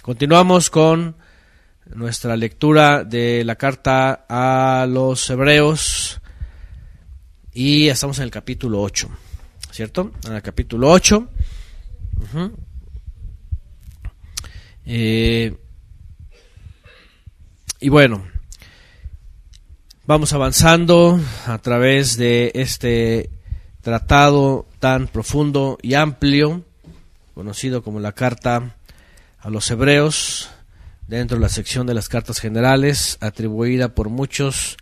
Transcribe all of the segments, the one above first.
Continuamos con nuestra lectura de la carta a los Hebreos y estamos en el capítulo 8, ¿cierto? En el capítulo 8. Y bueno, vamos avanzando a través de este tratado tan profundo y amplio, conocido como la carta a los Hebreos, dentro de la sección de las cartas generales, atribuida por muchos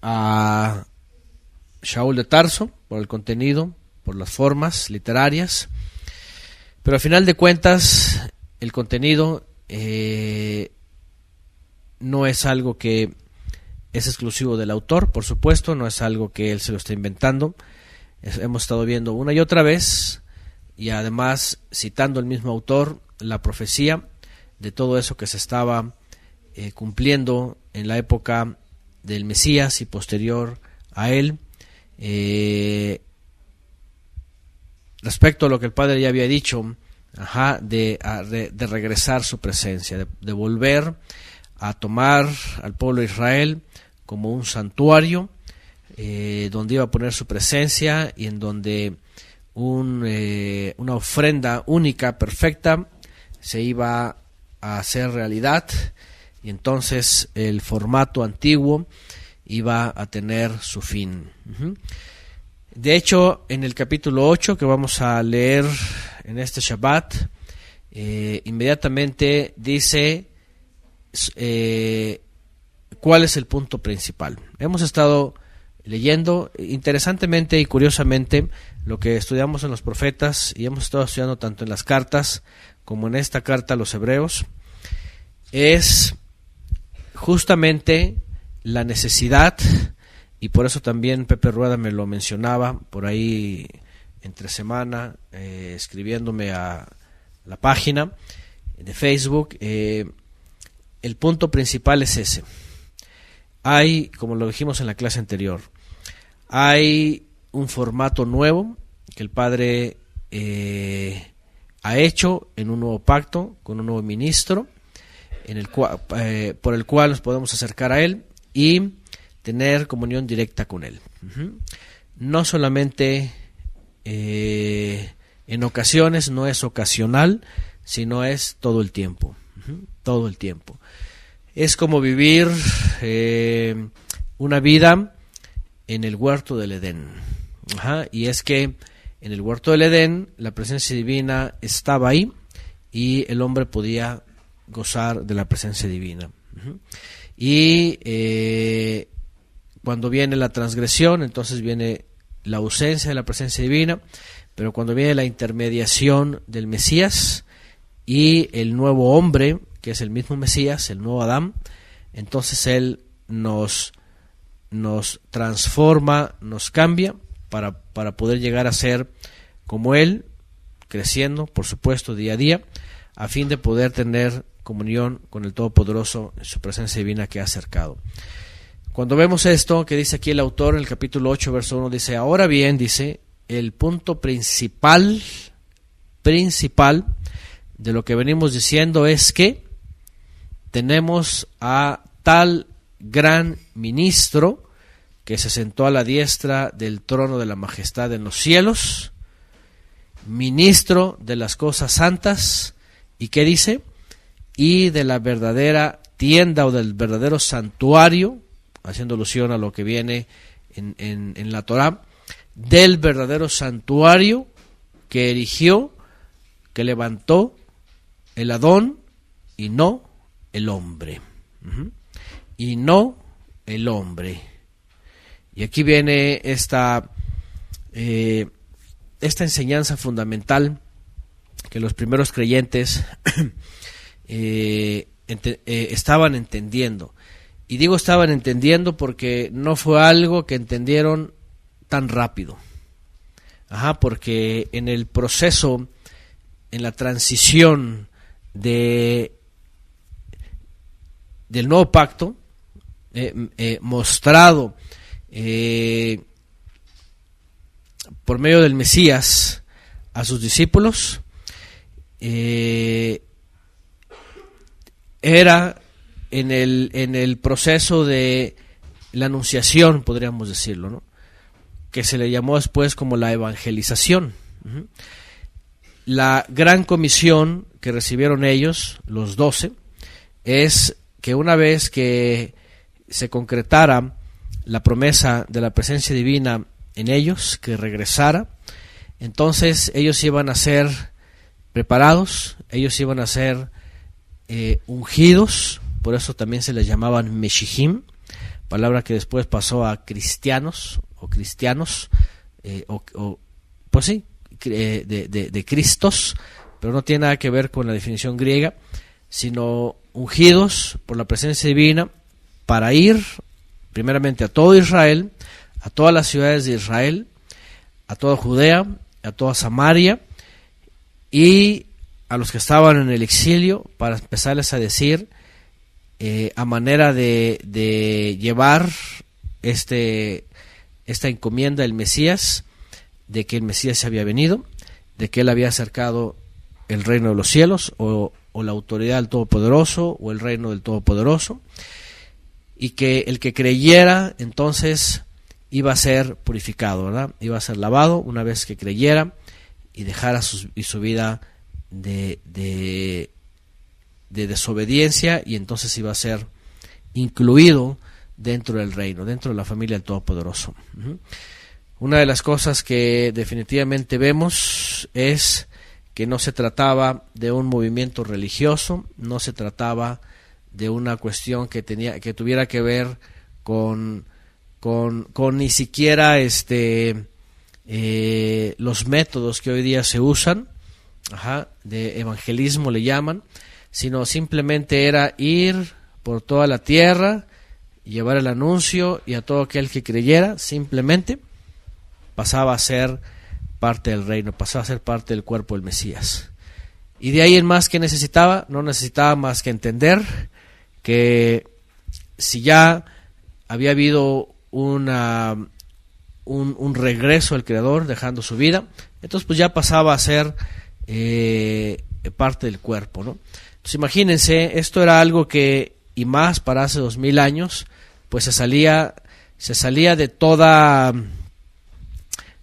a Shaul de Tarso, por el contenido, por las formas literarias, pero al final de cuentas el contenido no es algo que es exclusivo del autor, por supuesto, no es algo que él se lo está inventando. Hemos estado viendo una y otra vez, y además citando el mismo autor, la profecía de todo eso que se estaba cumpliendo en la época del Mesías y posterior a él, respecto a lo que el Padre ya había dicho, de regresar su presencia, de volver a tomar al pueblo de Israel como un santuario, donde iba a poner su presencia y en donde una ofrenda única, perfecta, se iba a hacer realidad, y entonces el formato antiguo iba a tener su fin. De hecho, en el capítulo 8 que vamos a leer en este Shabbat, inmediatamente dice cuál es el punto principal. Hemos estado leyendo interesantemente y curiosamente lo que estudiamos en los profetas, y hemos estado estudiando tanto en las cartas como en esta carta a los Hebreos, es justamente la necesidad, y por eso también Pepe Rueda me lo mencionaba por ahí entre semana, escribiéndome a la página de Facebook. El punto principal es ese. Hay, como lo dijimos en la clase anterior, hay un formato nuevo que el Padre ha hecho en un nuevo pacto con un nuevo ministro, en el cual, por el cual nos podemos acercar a Él y tener comunión directa con Él. No solamente en ocasiones, no es ocasional, sino es todo el tiempo. Todo el tiempo. Es como vivir una vida en el huerto del Edén. Y es que en el huerto del Edén la presencia divina estaba ahí y el hombre podía gozar de la presencia divina. Y cuando viene la transgresión, entonces viene la ausencia de la presencia divina, pero cuando viene la intermediación del Mesías y el nuevo hombre, que es el mismo Mesías, el nuevo Adán, entonces Él nos transforma, nos cambia para poder llegar a ser como Él, creciendo, por supuesto, día a día, a fin de poder tener comunión con el Todopoderoso en su presencia divina que ha acercado. Cuando vemos esto que dice aquí el autor en el capítulo 8, verso 1, dice: ahora bien, dice, el punto principal de lo que venimos diciendo es que tenemos a tal gran ministro que se sentó a la diestra del trono de la majestad en los cielos, ministro de las cosas santas, y ¿qué dice? Y de la verdadera tienda o del verdadero santuario, haciendo alusión a lo que viene en la Torá, del verdadero santuario que erigió, que levantó el Adón y no el hombre. Y no el hombre. Y aquí viene esta enseñanza fundamental que los primeros creyentes estaban entendiendo. Y digo estaban entendiendo porque no fue algo que entendieron tan rápido. Porque en el proceso, en la transición del nuevo pacto, mostrado por medio del Mesías a sus discípulos, era en el proceso de la anunciación, podríamos decirlo, ¿no? Que se le llamó después como la evangelización. La gran comisión que recibieron ellos, los 12, es que una vez que se concretara la promesa de la presencia divina en ellos, que regresara, entonces ellos iban a ser preparados, ellos iban a ser ungidos, por eso también se les llamaban Meshihim, palabra que después pasó a cristianos, pues sí, de Cristos, pero no tiene nada que ver con la definición griega, sino ungidos por la presencia divina para ir primeramente a todo Israel, a todas las ciudades de Israel, a toda Judea, a toda Samaria, y a los que estaban en el exilio, para empezarles a decir a manera de llevar esta encomienda del Mesías, de que el Mesías se había venido, de que él había acercado el reino de los cielos, o la autoridad del Todopoderoso, o el reino del Todopoderoso, y que el que creyera entonces iba a ser purificado, ¿verdad? Iba a ser lavado una vez que creyera y dejara su vida de desobediencia, y entonces iba a ser incluido dentro del reino, dentro de la familia del Todopoderoso. Una de las cosas que definitivamente vemos es que no se trataba de un movimiento religioso, no se trataba de una cuestión que tuviera que ver con ni siquiera los métodos que hoy día se usan, de evangelismo le llaman, sino simplemente era ir por toda la tierra, llevar el anuncio, y a todo aquel que creyera simplemente pasaba a ser parte del reino, pasaba a ser parte del cuerpo del Mesías. Y de ahí en más, que necesitaba, no necesitaba más que entender que si ya había habido un regreso al Creador dejando su vida, entonces pues ya pasaba a ser parte del cuerpo, ¿no? Entonces imagínense, esto era algo que, y más para hace 2000 años, pues se salía de toda,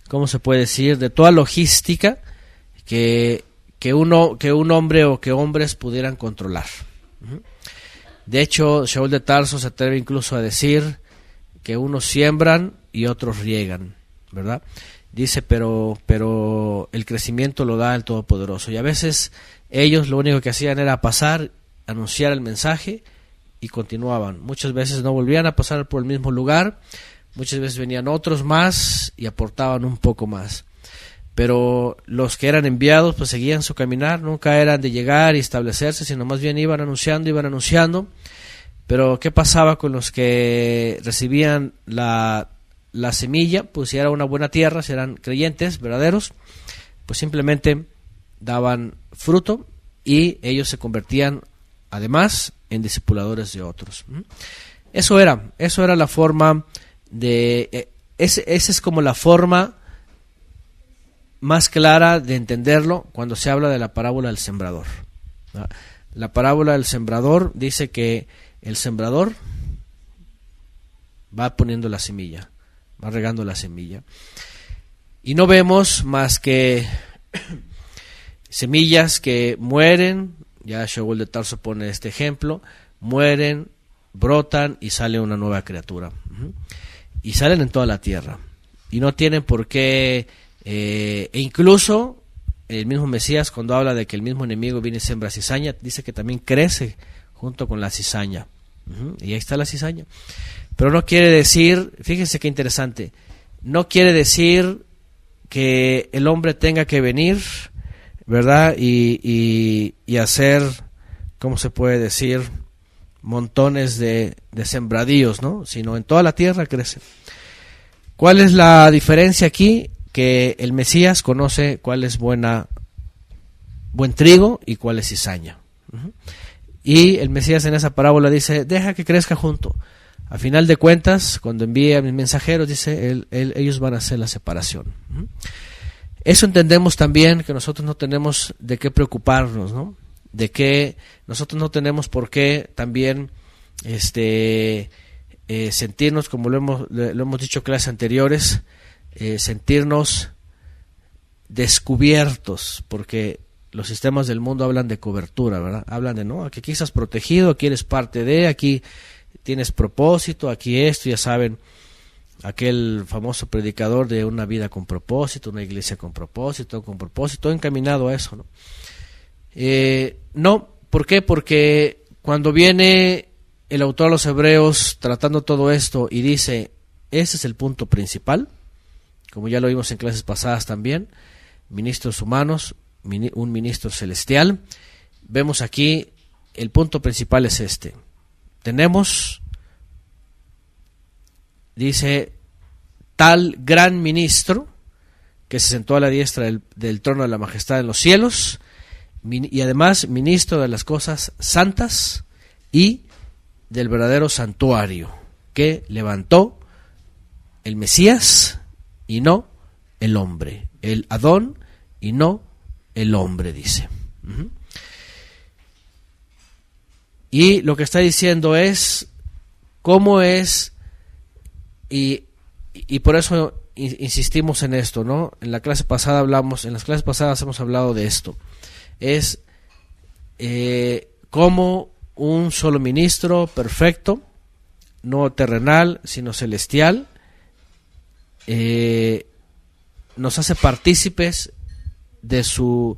¿cómo se puede decir?, de toda logística que un hombre o que hombres pudieran controlar. De hecho, Shaul de Tarso se atreve incluso a decir que unos siembran y otros riegan, ¿verdad? Dice, pero el crecimiento lo da el Todopoderoso. Y a veces ellos lo único que hacían era pasar, anunciar el mensaje y continuaban. Muchas veces no volvían a pasar por el mismo lugar, muchas veces venían otros más y aportaban un poco más. Pero los que eran enviados pues seguían su caminar, nunca eran de llegar y establecerse, sino más bien iban anunciando. Pero ¿qué pasaba con los que recibían la semilla? Pues si era una buena tierra, si eran creyentes verdaderos, pues simplemente daban fruto y ellos se convertían además en discipuladores de otros. Eso era la forma esa es como la forma más clara de entenderlo cuando se habla de la parábola del sembrador. La parábola del sembrador dice que el sembrador va poniendo la semilla, va regando la semilla, y no vemos más que semillas que mueren. Ya Shaul de Tarso pone este ejemplo: mueren, brotan y sale una nueva criatura, y salen en toda la tierra, y no tienen por qué, e incluso el mismo Mesías, cuando habla de que el mismo enemigo viene y siembra cizaña, dice que también crece junto con la cizaña, y ahí está la cizaña. Pero no quiere decir, fíjense qué interesante, no quiere decir que el hombre tenga que venir, ¿verdad?, y hacer, ¿cómo se puede decir?, montones de sembradíos, ¿no?, sino en toda la tierra crece. ¿Cuál es la diferencia aquí? Que el Mesías conoce cuál es buen trigo y cuál es cizaña. Y el Mesías en esa parábola dice: deja que crezca junto. A final de cuentas, cuando envíe a mis mensajeros, dice, ellos van a hacer la separación. Eso entendemos también que nosotros no tenemos de qué preocuparnos, ¿no? De que nosotros no tenemos por qué también sentirnos, como lo hemos dicho en clases anteriores, sentirnos descubiertos, porque los sistemas del mundo hablan de cobertura, ¿verdad? Hablan de, no, aquí estás protegido, aquí eres parte de, aquí tienes propósito, aquí esto, ya saben, aquel famoso predicador de una vida con propósito, una iglesia con propósito, todo encaminado a eso, ¿no? No, ¿por qué? Porque cuando viene el autor a los Hebreos tratando todo esto y dice, ese es el punto principal, como ya lo vimos en clases pasadas también, ministros humanos, un ministro celestial, vemos aquí, el punto principal es este. Tenemos, dice, tal gran ministro que se sentó a la diestra del trono de la majestad en los cielos, y además ministro de las cosas santas y del verdadero santuario, que levantó el Mesías y no el hombre, el Adón y no el hombre, dice. Y lo que está diciendo es cómo es, y por eso insistimos en esto, ¿no? En las clases pasadas hemos hablado de esto. Es cómo un solo ministro perfecto, no terrenal, sino celestial, nos hace partícipes de su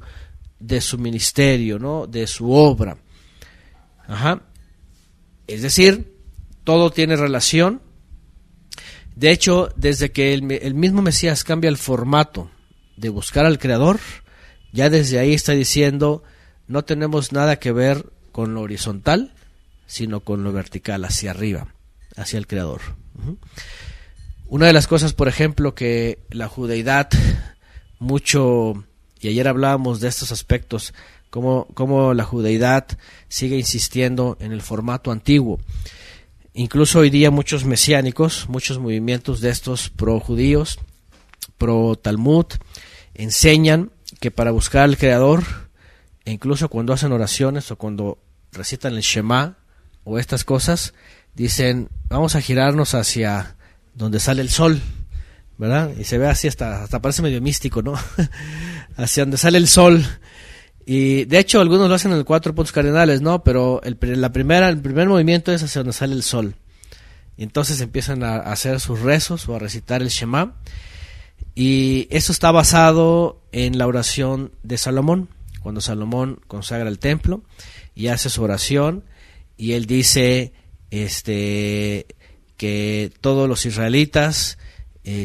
ministerio, ¿no? De su obra. Es decir, todo tiene relación. De hecho, desde que el mismo Mesías cambia el formato de buscar al Creador, ya desde ahí está diciendo, no tenemos nada que ver con lo horizontal, sino con lo vertical, hacia arriba, hacia el Creador. Una de las cosas, por ejemplo, que la judeidad mucho, y ayer hablábamos de estos aspectos, cómo la judeidad sigue insistiendo en el formato antiguo. Incluso hoy día muchos mesiánicos, muchos movimientos de estos pro-judíos, pro-Talmud, enseñan que para buscar al Creador, e incluso cuando hacen oraciones o cuando recitan el Shema o estas cosas, dicen, vamos a girarnos hacia donde sale el sol, ¿verdad? Y se ve así, hasta parece medio místico, ¿no? Hacia donde sale el sol. Y de hecho algunos lo hacen en los 4 puntos cardinales, ¿no? Pero el primer movimiento es hacia donde sale el sol. Y entonces empiezan a hacer sus rezos o a recitar el Shema. Y eso está basado en la oración de Salomón, cuando Salomón consagra el templo y hace su oración, y él dice que todos los israelitas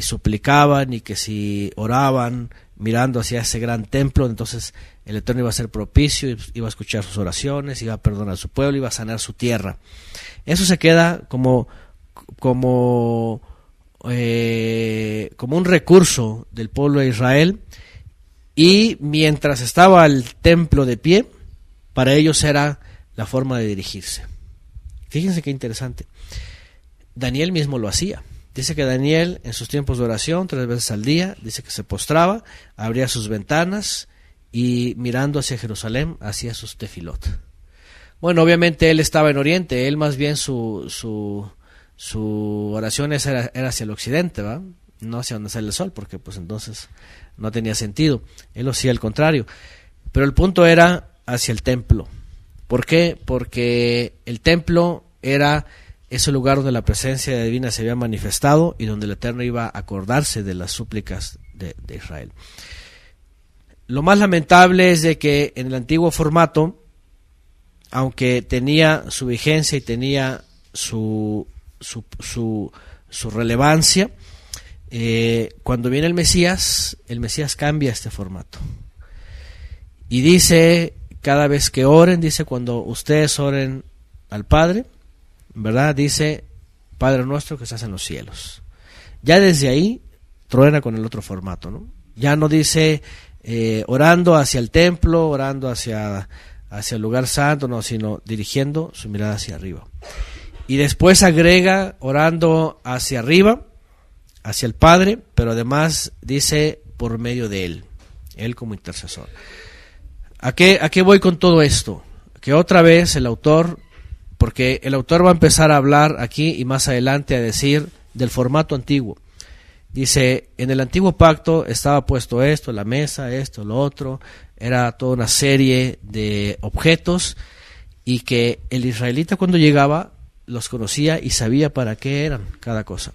suplicaban, y que si oraban mirando hacia ese gran templo, entonces el Eterno iba a ser propicio, iba a escuchar sus oraciones, iba a perdonar a su pueblo, iba a sanar su tierra. Eso se queda como un recurso del pueblo de Israel, y mientras estaba el templo de pie, para ellos era la forma de dirigirse. Fíjense qué interesante. Daniel mismo lo hacía. Dice que Daniel en sus tiempos de oración 3 veces al día, dice que se postraba, abría sus ventanas y mirando hacia Jerusalén hacía sus tefilot. Bueno, obviamente él estaba en Oriente, él más bien su oración era hacia el occidente, ¿va? No hacia donde sale el sol, porque pues entonces no tenía sentido. Él lo hacía al contrario. Pero el punto era hacia el templo. ¿Por qué? Porque el templo era ese lugar donde la presencia divina se había manifestado y donde el Eterno iba a acordarse de las súplicas de Israel. Lo más lamentable es de que en el antiguo formato, aunque tenía su vigencia y tenía su relevancia, cuando viene el Mesías cambia este formato. Y dice, cada vez que oren, dice, cuando ustedes oren al Padre, ¿verdad? Dice, Padre nuestro que estás en los cielos. Ya desde ahí truena con el otro formato, ¿no? Ya no dice orando hacia el templo, orando hacia el lugar santo, no, sino dirigiendo su mirada hacia arriba. Y después agrega orando hacia arriba, hacia el Padre, pero además dice por medio de Él. Él como intercesor. ¿A qué voy con todo esto? Que otra vez el autor, porque el autor va a empezar a hablar aquí y más adelante a decir del formato antiguo. Dice, en el antiguo pacto estaba puesto esto, la mesa, esto, lo otro, era toda una serie de objetos y que el israelita cuando llegaba los conocía y sabía para qué eran cada cosa.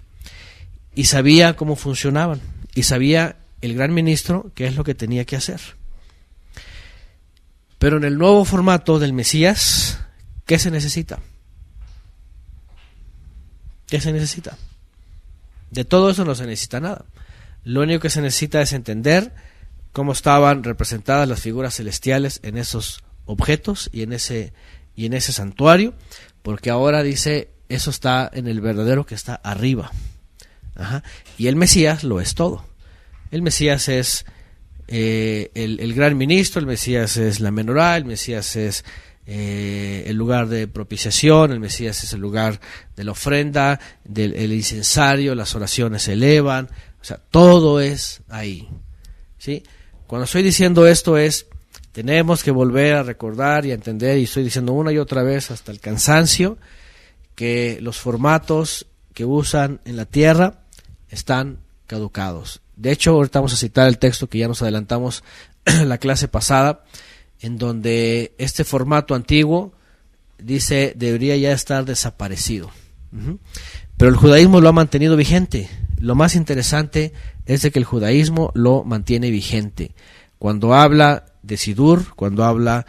Y sabía cómo funcionaban. Y sabía el gran ministro qué es lo que tenía que hacer. Pero en el nuevo formato del Mesías, ¿qué se necesita? ¿Qué se necesita? De todo eso no se necesita nada. Lo único que se necesita es entender cómo estaban representadas las figuras celestiales en esos objetos y en ese santuario, porque ahora dice, eso está en el verdadero que está arriba. Ajá. Y el Mesías lo es todo. El Mesías es el gran ministro, el Mesías es la menorá, el Mesías es el lugar de propiciación, el Mesías es el lugar de la ofrenda, del incensario, las oraciones se elevan, o sea, todo es ahí, ¿sí? Cuando estoy diciendo esto tenemos que volver a recordar y a entender, y estoy diciendo una y otra vez hasta el cansancio, que los formatos que usan en la tierra están caducados. De hecho, ahorita vamos a citar el texto que ya nos adelantamos en la clase pasada, en donde este formato antiguo dice debería ya estar desaparecido. Pero el judaísmo lo ha mantenido vigente. Lo más interesante es de que el judaísmo lo mantiene vigente. Cuando habla de sidur, cuando habla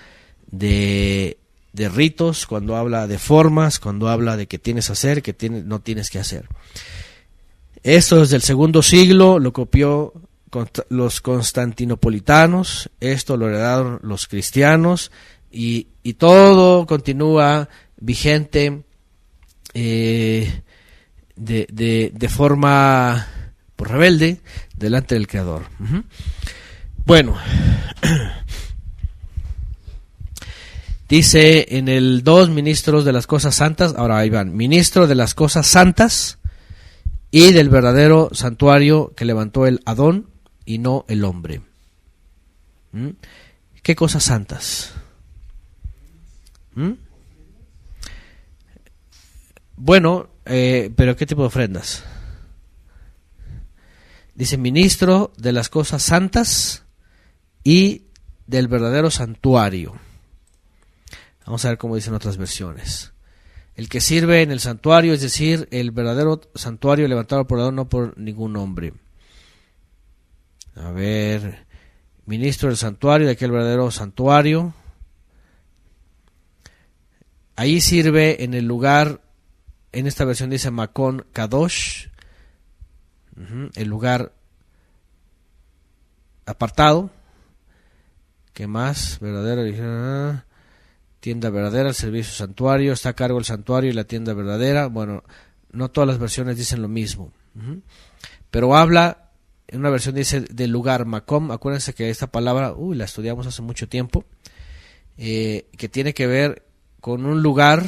de ritos, cuando habla de formas, cuando habla de qué tienes que hacer, no tienes que hacer. Esto desde el segundo siglo lo copió los constantinopolitanos, esto lo heredaron los cristianos y todo continúa vigente de forma rebelde delante del Creador. Bueno, dice en el 2, ministros de las cosas santas, ahora ahí van, ministro de las cosas santas y del verdadero santuario que levantó el Adón y no el hombre. ¿Qué cosas santas? Bueno, pero ¿qué tipo de ofrendas? Dice ministro de las cosas santas y del verdadero santuario. Vamos a ver cómo dicen otras versiones. El que sirve en el santuario, es decir, el verdadero santuario levantado por Adón, no por ningún hombre. A ver, ministro del santuario, de aquel verdadero santuario. Ahí sirve en el lugar, en esta versión dice Makon Kadosh, el lugar apartado. ¿Qué más? Verdadero, tienda verdadera, el servicio santuario, está a cargo el santuario y la tienda verdadera. Bueno, no todas las versiones dicen lo mismo, pero habla. En una versión dice del lugar Makom. Acuérdense que esta palabra, la estudiamos hace mucho tiempo, que tiene que ver con un lugar,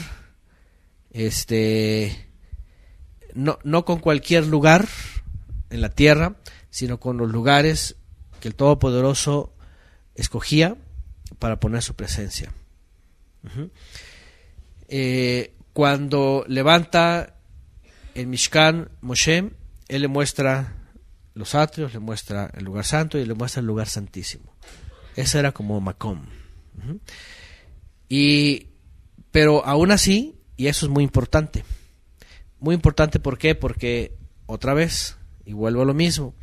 no con cualquier lugar en la tierra, sino con los lugares que el Todopoderoso escogía para poner su presencia. Cuando levanta el Mishkan Moshe, él le muestra los atrios, le muestra el lugar santo y le muestra el lugar santísimo. Ese era como Makom. Pero aún así, y eso es muy importante. Muy importante, ¿por qué? Porque, otra vez, y vuelvo a lo mismo,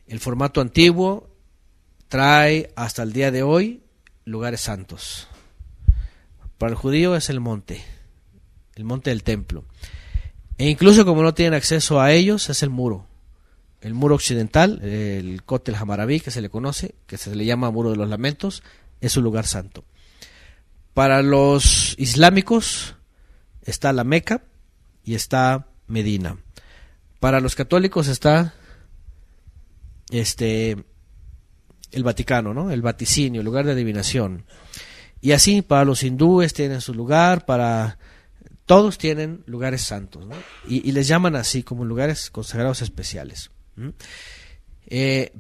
el formato antiguo trae hasta el día de hoy lugares santos. Para el judío es el monte del templo. E incluso como no tienen acceso a ellos, es el muro occidental, el Kotel Hamarabí, que se le conoce, que se le llama Muro de los Lamentos, es un lugar santo. Para los islámicos está la Meca y está Medina. Para los católicos está el Vaticano, ¿no? El vaticinio, el lugar de adivinación. Y así para los hindúes tienen su lugar, todos tienen lugares santos, ¿no? Y les llaman así como lugares consagrados especiales.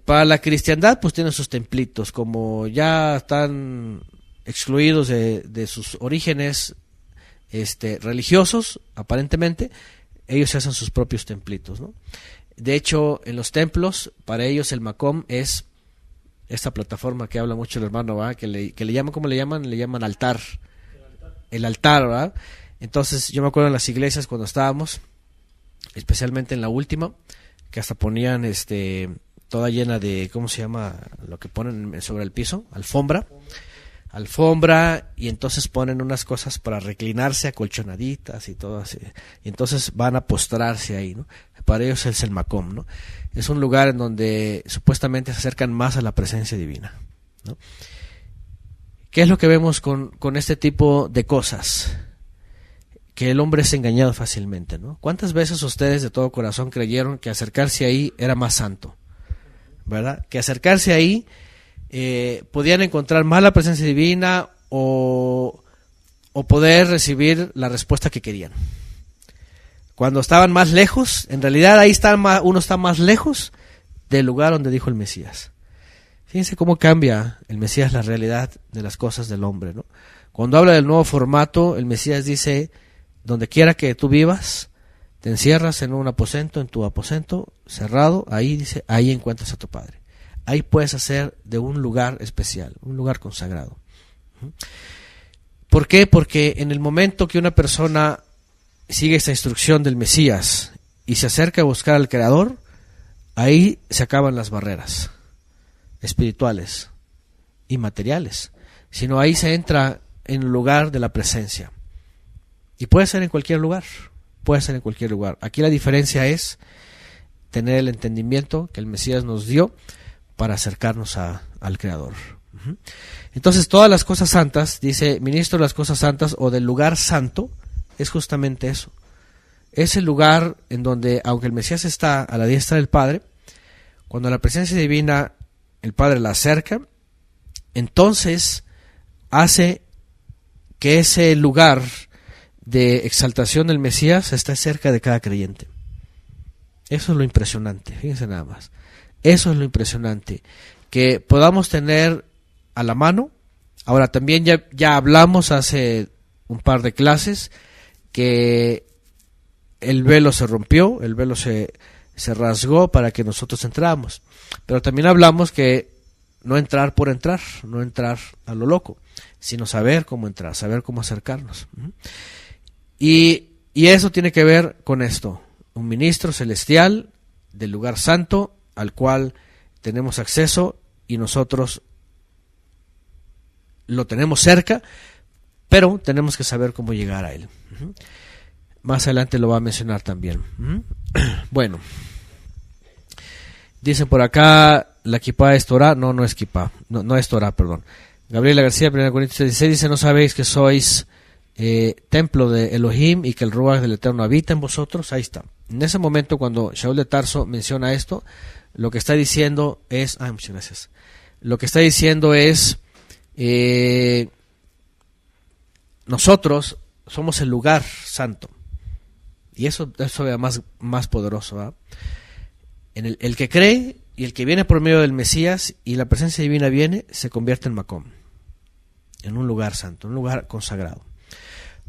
Para la cristiandad, pues tienen sus templitos, como ya están excluidos de sus orígenes religiosos, aparentemente, ellos se hacen sus propios templitos, ¿no? De hecho, en los templos, para ellos el Makom es esta plataforma que habla mucho el hermano, ¿verdad? Que le llaman, ¿cómo le llaman? Le llaman altar. El altar, ¿verdad? Entonces, yo me acuerdo en las iglesias cuando estábamos, especialmente en la última, que hasta ponían toda llena de, ¿cómo se llama? Lo que ponen sobre el piso, alfombra, y entonces ponen unas cosas para reclinarse, acolchonaditas y todo así, y entonces van a postrarse ahí, ¿no? Para ellos es el Makom, ¿no? Es un lugar en donde supuestamente se acercan más a la presencia divina, ¿no? ¿Qué es lo que vemos con este tipo de cosas? Que el hombre es engañado fácilmente, ¿no? ¿Cuántas veces ustedes de todo corazón creyeron que acercarse ahí era más santo? ¿Verdad? Que acercarse ahí podían encontrar más la presencia divina o poder recibir la respuesta que querían. Cuando estaban más lejos, en realidad ahí uno está más lejos del lugar donde dijo el Mesías. Fíjense cómo cambia el Mesías la realidad de las cosas del hombre, ¿no? Cuando habla del nuevo formato, el Mesías dice, donde quiera que tú vivas, te encierras en un aposento, en tu aposento cerrado, ahí dice, ahí encuentras a tu Padre. Ahí puedes hacer de un lugar especial, un lugar consagrado. ¿Por qué? Porque en el momento que una persona sigue esta instrucción del Mesías y se acerca a buscar al Creador, ahí se acaban las barreras espirituales y materiales, sino ahí se entra en el lugar de la presencia. Y puede ser en cualquier lugar, Aquí la diferencia es tener el entendimiento que el Mesías nos dio para acercarnos al Creador. Entonces, todas las cosas santas, dice, ministro de las cosas santas o del lugar santo, es justamente eso. Es el lugar en donde, aunque el Mesías está a la diestra del Padre, cuando la presencia divina, el Padre la acerca, entonces hace que ese lugar de exaltación del Mesías esté cerca de cada creyente. Eso es lo impresionante, fíjense nada más. Eso es lo impresionante, que podamos tener a la mano. Ahora también ya hablamos hace un par de clases que el velo se rompió, el velo se rasgó para que nosotros entráramos. Pero también hablamos que no entrar por entrar, no entrar a lo loco, sino saber cómo entrar, saber cómo acercarnos. Y eso tiene que ver con esto, un ministro celestial del lugar santo al cual tenemos acceso y nosotros lo tenemos cerca, pero tenemos que saber cómo llegar a él. Más adelante lo va a mencionar también. Bueno, dicen por acá, la kipá es Torah, no es kipá, no es Torah, perdón. Gabriela García, 1 Corintios 16, dice, ¿no sabéis que sois templo de Elohim y que el Ruach del Eterno habita en vosotros? Ahí está. En ese momento, cuando Shaul de Tarso menciona esto, lo que está diciendo es, muchas gracias. Lo que está diciendo es, nosotros somos el lugar santo. Y eso es más poderoso, ¿verdad? En el que cree y el que viene por medio del Mesías y la presencia divina viene, se convierte en Makom, en un lugar santo, un lugar consagrado.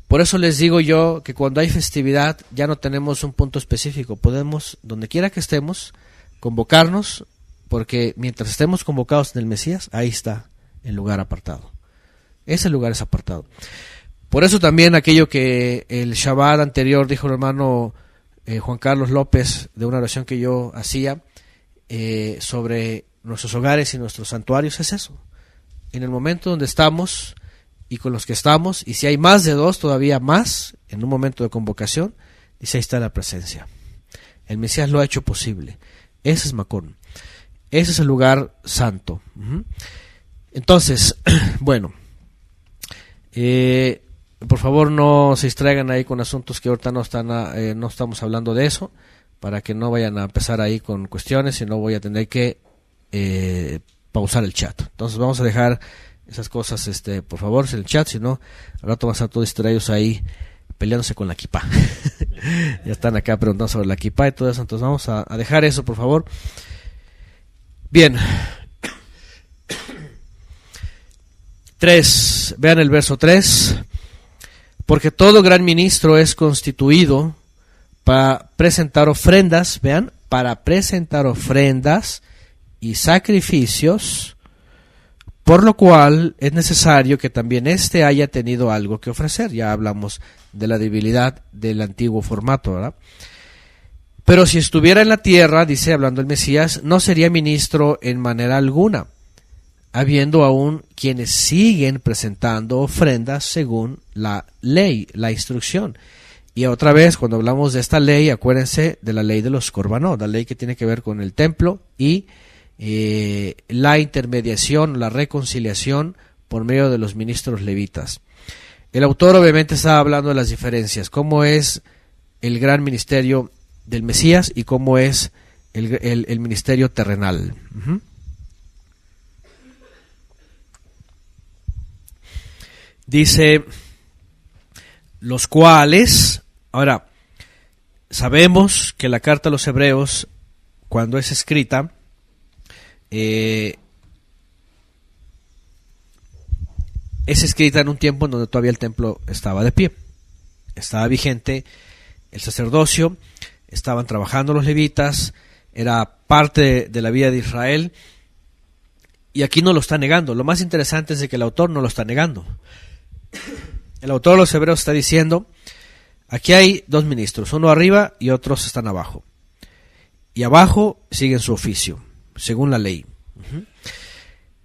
Por eso les digo yo que cuando hay festividad ya no tenemos un punto específico, podemos, donde quiera que estemos, convocarnos, porque mientras estemos convocados en el Mesías, ahí está el lugar apartado. Ese lugar es apartado. Por eso también aquello que el Shabbat anterior dijo el hermano Juan Carlos López, de una oración que yo hacía sobre nuestros hogares y nuestros santuarios, es eso. En el momento donde estamos y con los que estamos, y si hay más de dos, todavía más, en un momento de convocación, dice, ahí está la presencia. El Mesías lo ha hecho posible. Ese es Macón. Ese es el lugar santo. Entonces, bueno, por favor no se distraigan ahí con asuntos que ahorita no estamos hablando de eso, para que no vayan a empezar ahí con cuestiones y no voy a tener que pausar el chat. Entonces vamos a dejar esas cosas, por favor, en el chat, si no, al rato van a estar todos distraídos ahí peleándose con la kipá. Ya están acá preguntando sobre la kipá y todo eso, entonces vamos a dejar eso, por favor. Bien. 3. Vean el verso 3. Porque todo gran ministro es constituido para presentar ofrendas, vean, para presentar ofrendas y sacrificios, por lo cual es necesario que también éste haya tenido algo que ofrecer. Ya hablamos de la debilidad del antiguo formato, ¿verdad? Pero si estuviera en la tierra, dice, hablando el Mesías, no sería ministro en manera alguna, habiendo aún quienes siguen presentando ofrendas según la ley, la instrucción. Y otra vez, cuando hablamos de esta ley, acuérdense de la ley de los corbanot, la ley que tiene que ver con el templo y la intermediación, la reconciliación por medio de los ministros levitas. El autor obviamente está hablando de las diferencias, cómo es el gran ministerio del Mesías y cómo es el ministerio terrenal. Dice, los cuales, ahora, sabemos que la carta a los hebreos, cuando es escrita, es escrita en un tiempo en donde todavía el templo estaba de pie, estaba vigente el sacerdocio, estaban trabajando los levitas, era parte de la vida de Israel, y aquí no lo está negando. Lo más interesante es de que el autor no lo está negando. El autor de los hebreos está diciendo, aquí hay dos ministros, uno arriba y otros están abajo, y abajo siguen su oficio según la ley.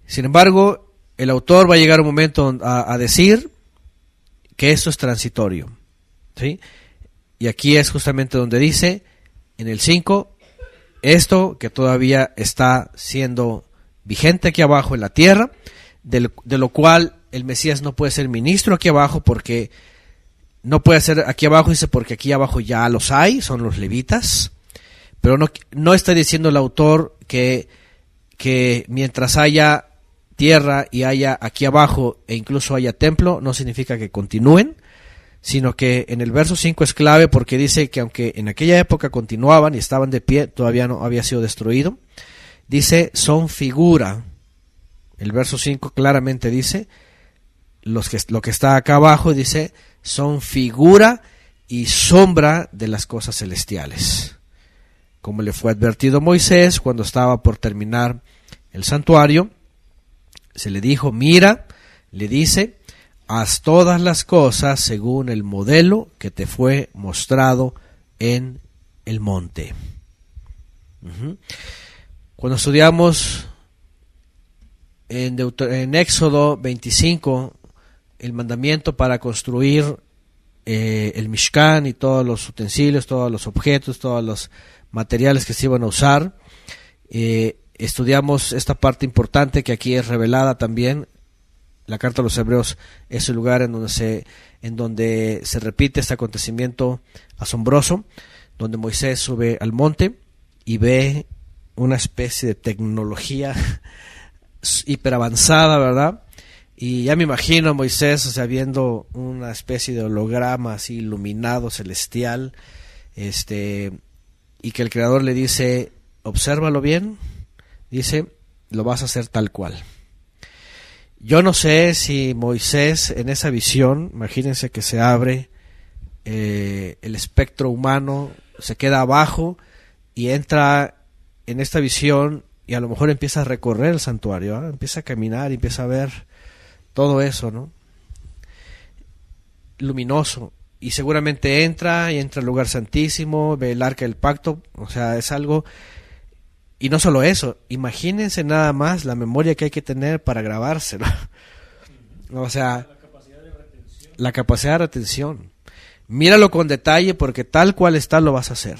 Sin embargo, el autor va a llegar un momento a decir que esto es transitorio, ¿sí? Y aquí es justamente donde dice, en el 5, esto que todavía está siendo vigente aquí abajo en la tierra, de lo cual el Mesías no puede ser ministro aquí abajo, porque no puede ser aquí abajo, dice, porque aquí abajo ya los hay, son los levitas. Pero no está diciendo el autor que mientras haya tierra y haya aquí abajo e incluso haya templo, no significa que continúen, sino que en el verso 5 es clave, porque dice que aunque en aquella época continuaban y estaban de pie, todavía no había sido destruido. Dice, son figura. El verso 5 claramente dice, lo que está acá abajo, dice, son figura y sombra de las cosas celestiales. Como le fue advertido a Moisés cuando estaba por terminar el santuario, se le dijo, mira, le dice, haz todas las cosas según el modelo que te fue mostrado en el monte. Cuando estudiamos en Éxodo 25 el mandamiento para construir el Mishkan y todos los utensilios, todos los objetos, todos los materiales que se iban a usar, estudiamos esta parte importante que aquí es revelada también. La carta a los hebreos es el lugar en donde se repite este acontecimiento asombroso, donde Moisés sube al monte y ve una especie de tecnología hiperavanzada, ¿verdad? Y ya me imagino a Moisés, viendo una especie de holograma así iluminado, celestial, y que el Creador le dice, obsérvalo bien, dice, lo vas a hacer tal cual. Yo no sé si Moisés en esa visión, imagínense que se abre el espectro humano, se queda abajo y entra en esta visión y a lo mejor empieza a recorrer el santuario, ¿eh? Empieza a caminar y empieza a ver todo eso, ¿no? Luminoso. Y seguramente entra al lugar santísimo, ve el arca del pacto, es algo. Y no solo eso, imagínense nada más la memoria que hay que tener para grabárselo. La capacidad de retención. Míralo con detalle porque tal cual está lo vas a hacer.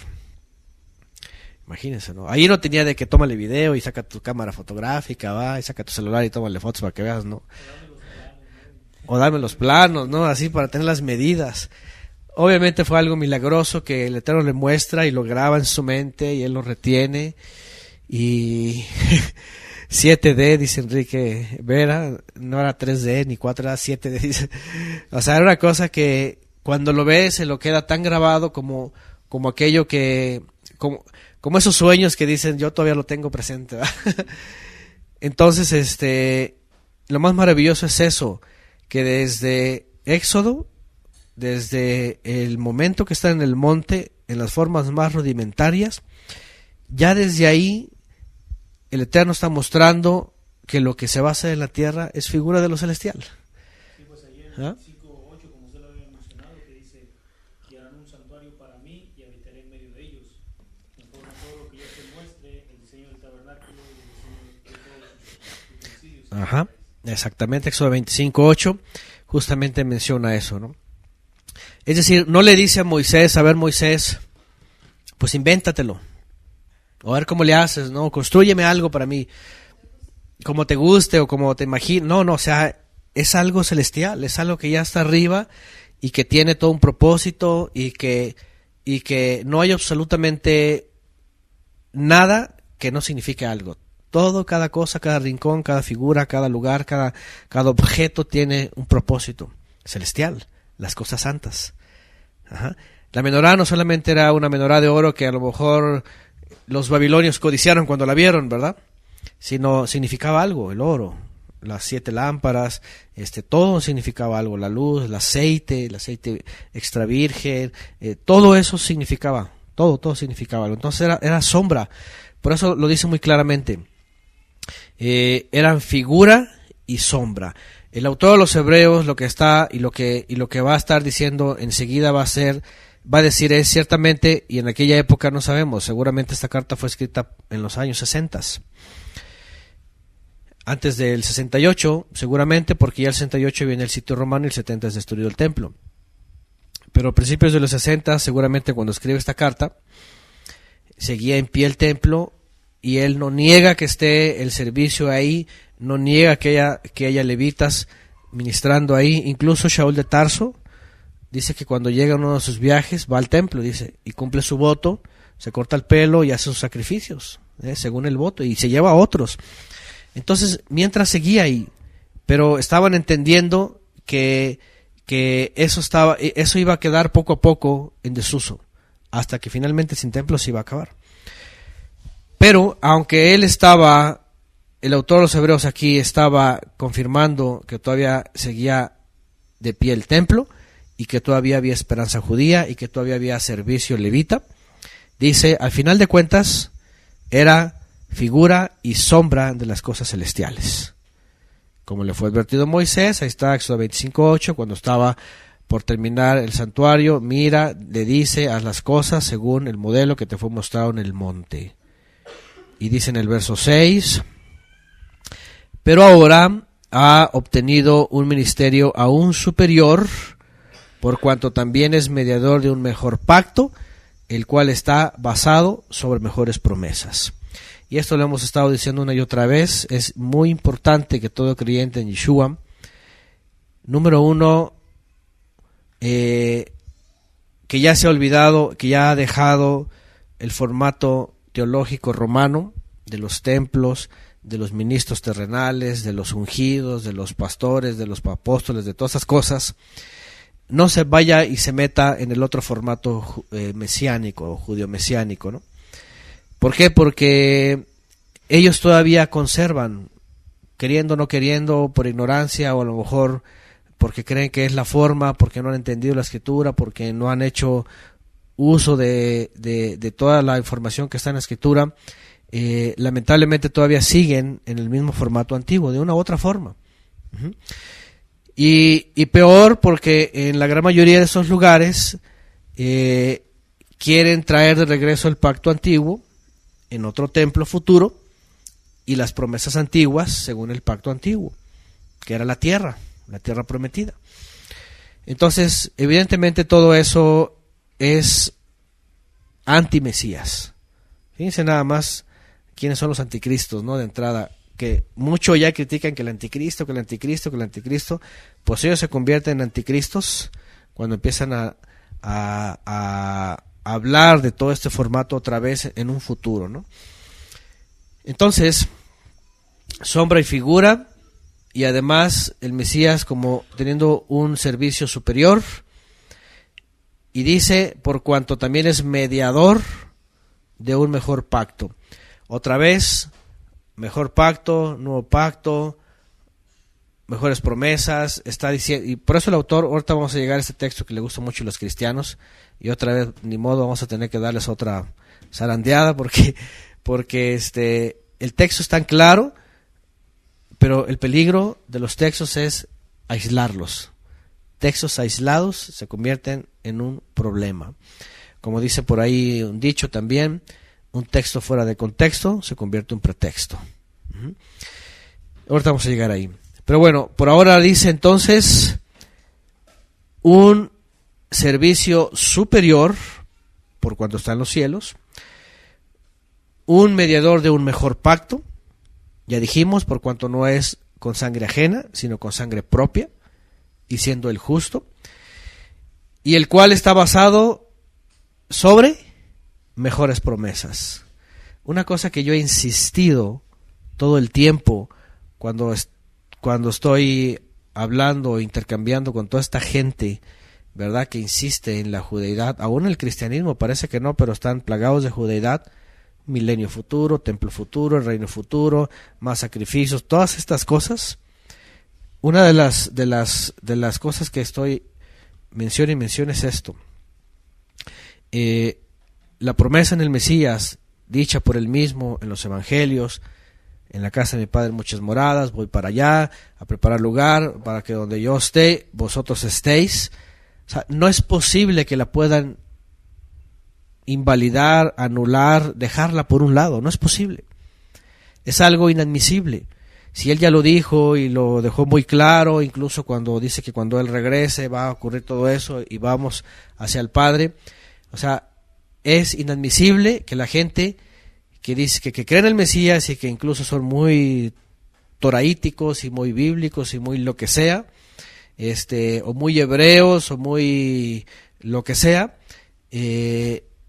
Imagínense, ¿no? Ahí no tenía de que tómale video y saca tu cámara fotográfica, va, y saca tu celular y tómale fotos para que veas, ¿no? O dame los planos, ¿no? Así para tener las medidas. Obviamente fue algo milagroso que el Eterno le muestra y lo graba en su mente y él lo retiene. Y 7D, dice Enrique Vera, no era 3D ni 4, era 7D, dice. Era una cosa que cuando lo ves se lo queda tan grabado como aquello que, como esos sueños que dicen, yo todavía lo tengo presente, ¿verdad? Entonces, lo más maravilloso es eso, que desde Éxodo, desde el momento que está en el monte, en las formas más rudimentarias, ya desde ahí el Eterno está mostrando que lo que se va a hacer en la tierra es figura de lo celestial. Sí, pues ahí en el 5:8, como usted lo había mencionado, que dice que harán un santuario para mí y habitaré en medio de ellos, conforme a todo lo que yo te muestre, el diseño del tabernáculo y el diseño de todos sus utensilios. Ajá, exactamente, Éxodo 25:8 justamente menciona eso, ¿no? Es decir, no le dice a Moisés, a ver Moisés, pues invéntatelo, o a ver cómo le haces, ¿no? Constrúyeme algo para mí, como te guste o como te imagines. No, o sea, es algo celestial, es algo que ya está arriba y que tiene todo un propósito y que no hay absolutamente nada que no signifique algo. Todo, cada cosa, cada rincón, cada figura, cada lugar, cada objeto tiene un propósito celestial, las cosas santas. Ajá. La menorá no solamente era una menorá de oro que a lo mejor los babilonios codiciaron cuando la vieron, ¿verdad? Sino significaba algo, el oro, las 7 lámparas, todo significaba algo, la luz, el aceite extra virgen, todo eso significaba, todo significaba algo. Entonces era sombra, por eso lo dice muy claramente, eran figura y sombra. El autor de los Hebreos lo que está y lo que va a estar diciendo enseguida va a decir es ciertamente, y en aquella época no sabemos, seguramente esta carta fue escrita en los años 60, antes del 68, seguramente, porque ya el 68 viene el sitio romano y el 70 es destruido el templo. Pero a principios de los 60, seguramente cuando escribe esta carta, seguía en pie el templo y él no niega que esté el servicio ahí, no niega que haya levitas ministrando ahí. Incluso Shaul de Tarso dice que cuando llega uno de sus viajes va al templo, dice, y cumple su voto, se corta el pelo y hace sus sacrificios, según el voto, y se lleva a otros. Entonces, mientras seguía ahí, pero estaban entendiendo que eso iba a quedar poco a poco en desuso, hasta que finalmente sin templo se iba a acabar. Pero, aunque el autor de los Hebreos aquí estaba confirmando que todavía seguía de pie el templo, y que todavía había esperanza judía, y que todavía había servicio levita, dice, al final de cuentas, era figura y sombra de las cosas celestiales. Como le fue advertido a Moisés, ahí está Éxodo 25:8, cuando estaba por terminar el santuario, mira, le dice, haz las cosas según el modelo que te fue mostrado en el monte. Y dice en el verso 6, pero ahora ha obtenido un ministerio aún superior, por cuanto también es mediador de un mejor pacto, el cual está basado sobre mejores promesas. Y esto lo hemos estado diciendo una y otra vez, es muy importante que todo creyente en Yeshua, número uno, que ya se ha olvidado, que ya ha dejado el formato teológico romano de los templos, de los ministros terrenales, de los ungidos, de los pastores, de los apóstoles, de todas esas cosas, no se vaya y se meta en el otro formato mesiánico, judío-mesiánico, ¿no? ¿Por qué? Porque ellos todavía conservan, queriendo o no queriendo, por ignorancia o a lo mejor porque creen que es la forma, porque no han entendido la escritura, porque no han hecho uso de toda la información que está en la escritura, lamentablemente todavía siguen en el mismo formato antiguo, de una u otra forma. Uh-huh. Y peor porque en la gran mayoría de esos lugares quieren traer de regreso el pacto antiguo en otro templo futuro y las promesas antiguas según el pacto antiguo, que era la tierra prometida. Entonces, evidentemente todo eso es anti-Mesías. Fíjense nada más quiénes son los anticristos, ¿no? De entrada, que mucho ya critican que el anticristo, pues ellos se convierten en anticristos cuando empiezan a hablar de todo este formato otra vez en un futuro, ¿no? Entonces, sombra y figura, y además el Mesías como teniendo un servicio superior, y dice, por cuanto también es mediador de un mejor pacto. Otra vez, mejor pacto, nuevo pacto, mejores promesas, está diciendo, y por eso el autor, ahorita vamos a llegar a este texto que le gusta mucho a los cristianos, y otra vez, ni modo, vamos a tener que darles otra zarandeada, porque el texto es tan claro, pero el peligro de los textos es aislarlos. Textos aislados se convierten en un problema. Como dice por ahí un dicho también, un texto fuera de contexto se convierte en un pretexto. Ahorita vamos a llegar ahí. Pero bueno, por ahora dice entonces un servicio superior por cuanto está en los cielos, un mediador de un mejor pacto, ya dijimos, por cuanto no es con sangre ajena, sino con sangre propia, y siendo el justo, y el cual está basado sobre mejores promesas. Una cosa que yo he insistido todo el tiempo cuando estoy hablando o intercambiando con toda esta gente, ¿verdad?, que insiste en la judeidad, aún el cristianismo parece que no, pero están plagados de judeidad, milenio futuro, templo futuro, el reino futuro, más sacrificios, todas estas cosas. Una de las cosas que estoy menciona es esto. La promesa en el Mesías, dicha por él mismo en los evangelios: en la casa de mi padre muchas moradas, voy para allá a preparar lugar para que donde yo esté, vosotros estéis. O sea, no es posible que la puedan invalidar, anular, dejarla por un lado, no es posible. Es algo inadmisible. Si él ya lo dijo y lo dejó muy claro, incluso cuando dice que cuando él regrese va a ocurrir todo eso y vamos hacia el Padre, o sea, es inadmisible que la gente que dice que cree en el Mesías y que incluso son muy toraíticos y muy bíblicos y muy lo que sea, o muy hebreos o muy lo que sea,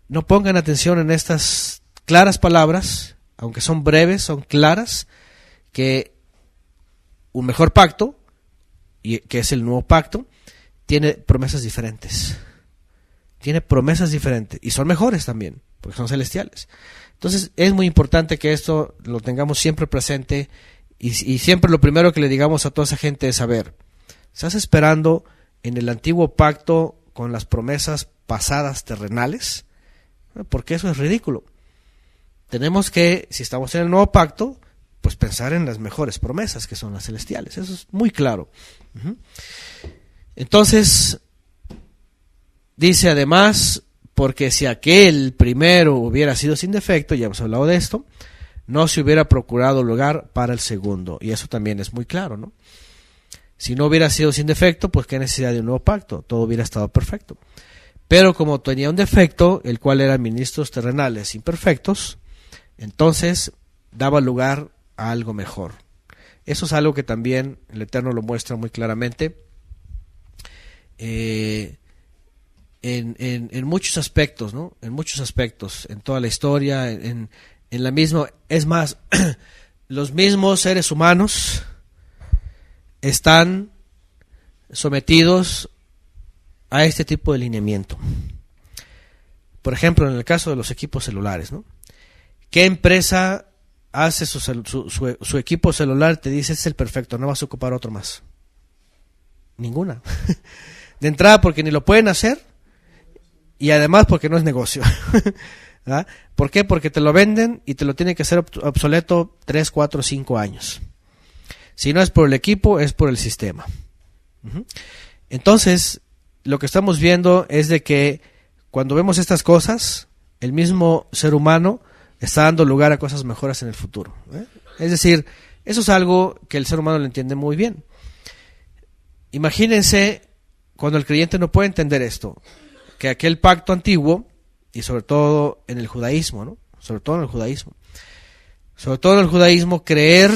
no pongan atención en estas claras palabras, aunque son breves, son claras, que un mejor pacto, y que es el nuevo pacto, tiene promesas diferentes. Tiene promesas diferentes, y son mejores también, porque son celestiales. Entonces es muy importante que esto lo tengamos siempre presente, y siempre lo primero que le digamos a toda esa gente es: a ver, ¿estás esperando en el antiguo pacto con las promesas pasadas terrenales? Porque eso es ridículo. Tenemos que, si estamos en el nuevo pacto, pues pensar en las mejores promesas, que son las celestiales. Eso es muy claro. Entonces, dice además, porque si aquel primero hubiera sido sin defecto, ya hemos hablado de esto, no se hubiera procurado lugar para el segundo. Y eso también es muy claro, ¿no? Si no hubiera sido sin defecto, pues qué necesidad de un nuevo pacto, todo hubiera estado perfecto. Pero como tenía un defecto, el cual eran ministros terrenales imperfectos, entonces daba lugar a algo mejor. Eso es algo que también el Eterno lo muestra muy claramente en muchos aspectos, ¿no? En muchos aspectos, en toda la historia, en la misma. Es más, los mismos seres humanos están sometidos a este tipo de lineamiento. Por ejemplo, en el caso de los equipos celulares, ¿no? ¿Qué empresa hace su equipo celular? Te dice: este es el perfecto, no vas a ocupar otro más. Ninguna. De entrada, porque ni lo pueden hacer, y además porque no es negocio. ¿Ah? ¿Por qué? Porque te lo venden y te lo tienen que hacer obsoleto 3, 4, 5 años. Si no es por el equipo, es por el sistema. Entonces, lo que estamos viendo es de que cuando vemos estas cosas, el mismo ser humano está dando lugar a cosas mejores en el futuro. Es decir, eso es algo que el ser humano lo entiende muy bien. Imagínense cuando el creyente no puede entender esto, que aquel pacto antiguo, y sobre todo en el judaísmo, ¿no? Sobre todo en el judaísmo, creer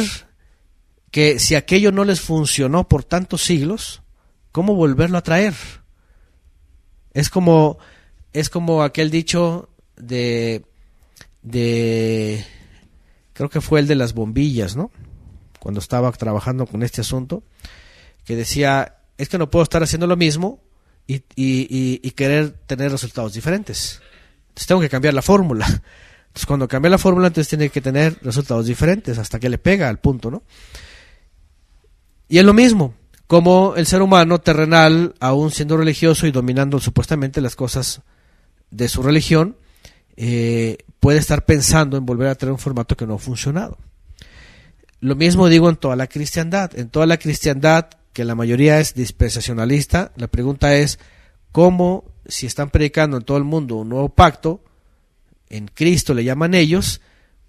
que si aquello no les funcionó por tantos siglos, ¿cómo volverlo a traer? Es como aquel dicho de creo que fue el de las bombillas, ¿no? Cuando estaba trabajando con este asunto, que decía: es que no puedo estar haciendo lo mismo y querer tener resultados diferentes. Entonces tengo que cambiar la fórmula. Entonces, cuando cambia la fórmula, entonces tiene que tener resultados diferentes hasta que le pega al punto, ¿no? Y es lo mismo, como el ser humano terrenal, aún siendo religioso y dominando supuestamente las cosas de su religión, puede estar pensando en volver a tener un formato que no ha funcionado. Lo mismo digo en toda la cristiandad. En toda la cristiandad, que la mayoría es dispensacionalista, la pregunta es, ¿cómo, si están predicando en todo el mundo un nuevo pacto, en Cristo le llaman ellos,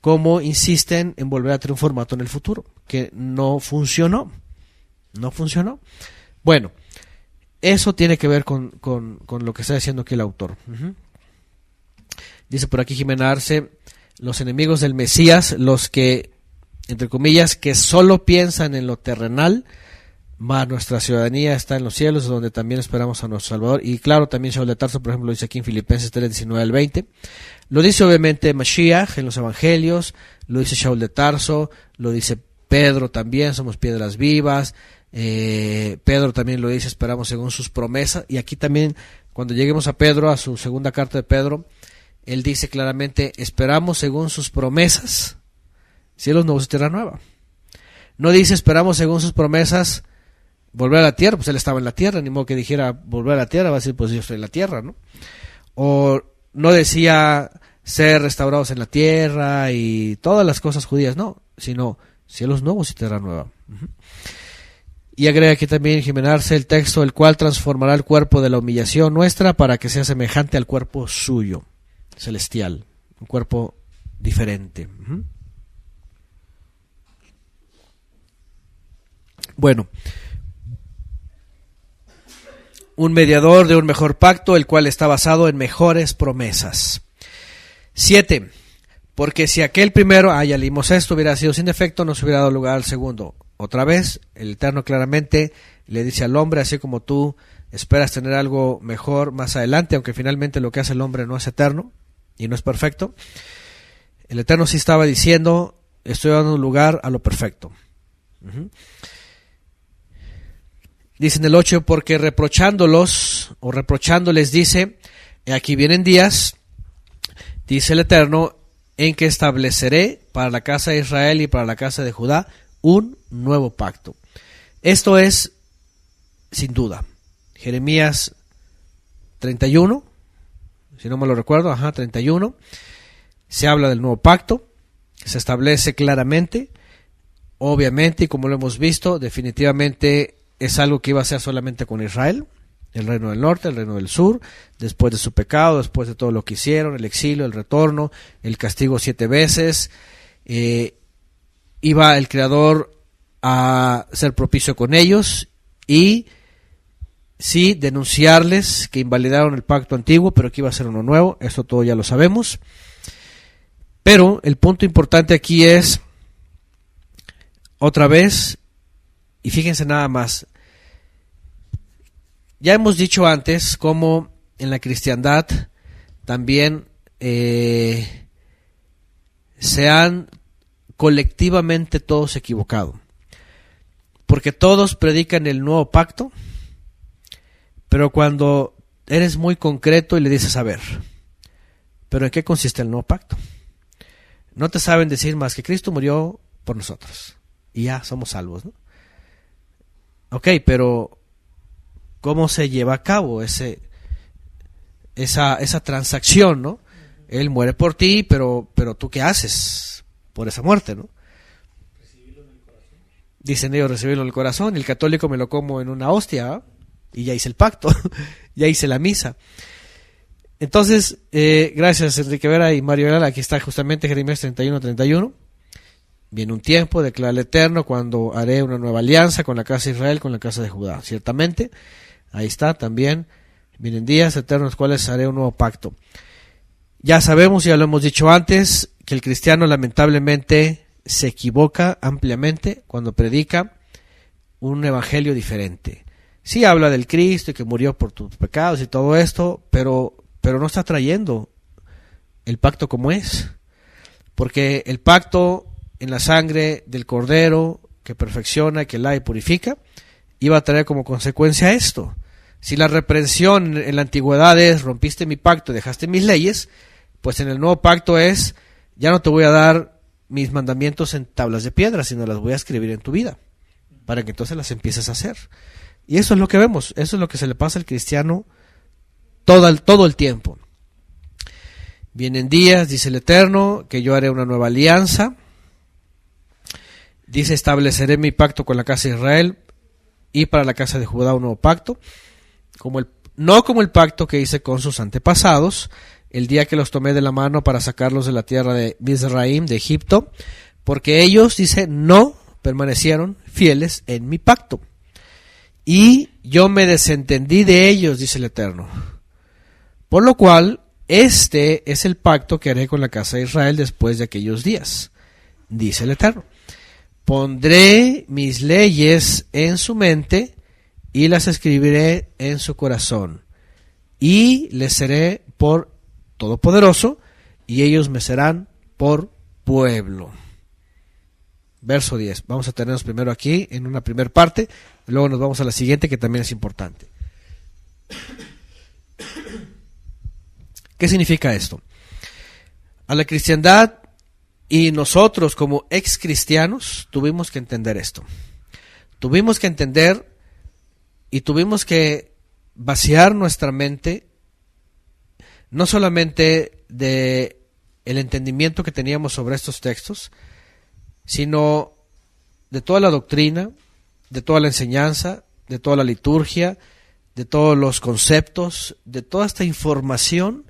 cómo insisten en volver a tener un formato en el futuro? Que no funcionó. No funcionó. Bueno, eso tiene que ver con lo que está diciendo aquí el autor. Dice por aquí Jimena Arce, los enemigos del Mesías, los que, entre comillas, que solo piensan en lo terrenal, más nuestra ciudadanía está en los cielos, donde también esperamos a nuestro Salvador. Y claro, también Shaul de Tarso, por ejemplo, lo dice aquí en Filipenses 3, 19 al 20. Lo dice obviamente Mashiach en los evangelios, lo dice Shaul de Tarso, lo dice Pedro también, somos piedras vivas. Pedro también lo dice, esperamos según sus promesas. Y aquí también, cuando lleguemos a Pedro, a su segunda carta de Pedro, él dice claramente, esperamos según sus promesas, cielos nuevos y tierra nueva. No dice, esperamos según sus promesas, volver a la tierra, pues él estaba en la tierra, ni modo que dijera volver a la tierra, va a decir, pues yo estoy en la tierra, ¿no? O no decía ser restaurados en la tierra y todas las cosas judías, no, sino cielos nuevos y tierra nueva. Y agrega aquí también Jimena Arce el texto, el cual transformará el cuerpo de la humillación nuestra para que sea semejante al cuerpo suyo, celestial, un cuerpo diferente. Bueno, un mediador de un mejor pacto, el cual está basado en mejores promesas. 7. Porque si aquel primero, ya leímos esto, hubiera sido sin defecto, no se hubiera dado lugar al segundo. Otra vez, el Eterno claramente le dice al hombre, así como tú esperas tener algo mejor más adelante, aunque finalmente lo que hace el hombre no es eterno y no es perfecto, el Eterno sí estaba diciendo, estoy dando lugar a lo perfecto. Dice en el 8, porque reprochándolos o reprochándoles dice, aquí vienen días, dice el Eterno, en que estableceré para la casa de Israel y para la casa de Judá un nuevo pacto. Esto es, sin duda, Jeremías 31, si no me lo recuerdo, 31, se habla del nuevo pacto, se establece claramente, obviamente, y como lo hemos visto, definitivamente es algo que iba a ser solamente con Israel, el reino del norte, el reino del sur, después de su pecado, después de todo lo que hicieron, el exilio, el retorno, el castigo 7 veces, iba el Creador a ser propicio con ellos y sí denunciarles que invalidaron el pacto antiguo, pero que iba a ser uno nuevo, eso todo ya lo sabemos. Pero el punto importante aquí es, otra vez, y fíjense nada más, ya hemos dicho antes cómo en la cristiandad también se han colectivamente todos equivocado, porque todos predican el nuevo pacto, pero cuando eres muy concreto y le dices, a ver, ¿pero en qué consiste el nuevo pacto? No te saben decir más que Cristo murió por nosotros y ya somos salvos, ¿no? Ok, pero ¿cómo se lleva a cabo esa transacción, ¿no? Él muere por ti, pero ¿tú qué haces por esa muerte, ¿no? Recibirlo en el corazón. Dicen ellos, recibirlo en el corazón. El católico me lo como en una hostia, ¿eh? Y ya hice el pacto, ya hice la misa. Entonces, gracias Enrique Vera y Mario Ayala. Aquí está justamente Jeremías 31:31. Viene un tiempo, declara el Eterno, cuando haré una nueva alianza con la casa de Israel, con la casa de Judá. Ciertamente, ahí está también. Vienen días eternos, cuales haré un nuevo pacto. Ya sabemos, ya lo hemos dicho antes, que el cristiano lamentablemente se equivoca ampliamente cuando predica un evangelio diferente. Sí habla del Cristo y que murió por tus pecados y todo esto, pero no está trayendo el pacto como es. Porque el pacto en la sangre del Cordero, que perfecciona, que la y purifica, iba a traer como consecuencia esto. Si la reprensión en la antigüedad es, rompiste mi pacto, dejaste mis leyes, pues en el nuevo pacto es, ya no te voy a dar mis mandamientos en tablas de piedra, sino las voy a escribir en tu vida, para que entonces las empieces a hacer. Y eso es lo que vemos, eso es lo que se le pasa al cristiano todo el tiempo. Vienen días, dice el Eterno, que yo haré una nueva alianza. Dice, estableceré mi pacto con la casa de Israel y para la casa de Judá un nuevo pacto, no como el pacto que hice con sus antepasados, el día que los tomé de la mano para sacarlos de la tierra de Mizraim, de Egipto, porque ellos, dice, no permanecieron fieles en mi pacto. Y yo me desentendí de ellos, dice el Eterno. Por lo cual, este es el pacto que haré con la casa de Israel después de aquellos días, dice el Eterno. Pondré mis leyes en su mente y las escribiré en su corazón. Y les seré por todopoderoso y ellos me serán por pueblo. Verso 10. Vamos a tenernos primero aquí en una primera parte, luego nos vamos a la siguiente que también es importante. ¿Qué significa esto? A la cristiandad y nosotros como ex cristianos tuvimos que entender esto. Tuvimos que entender y tuvimos que vaciar nuestra mente no solamente de el entendimiento que teníamos sobre estos textos, sino de toda la doctrina, de toda la enseñanza, de toda la liturgia, de todos los conceptos, de toda esta información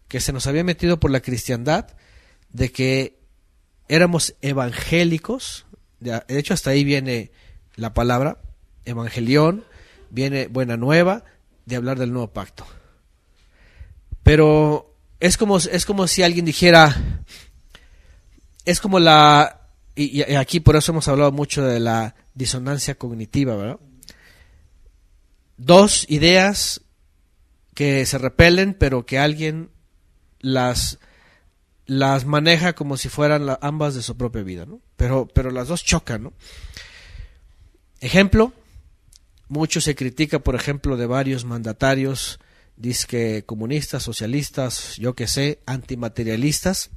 que se nos había metido por la cristiandad, de que éramos evangélicos. De hecho, hasta ahí viene la palabra evangelión, viene buena nueva, de hablar del nuevo pacto. Pero es como si alguien dijera, es como y aquí por eso hemos hablado mucho de la disonancia cognitiva, ¿verdad? Dos ideas que se repelen, pero que alguien las maneja como si fueran ambas de su propia vida, ¿no? Pero las dos chocan, ¿no? Ejemplo, mucho se critica, por ejemplo, de varios mandatarios, dizque comunistas, socialistas, yo que sé, antimaterialistas.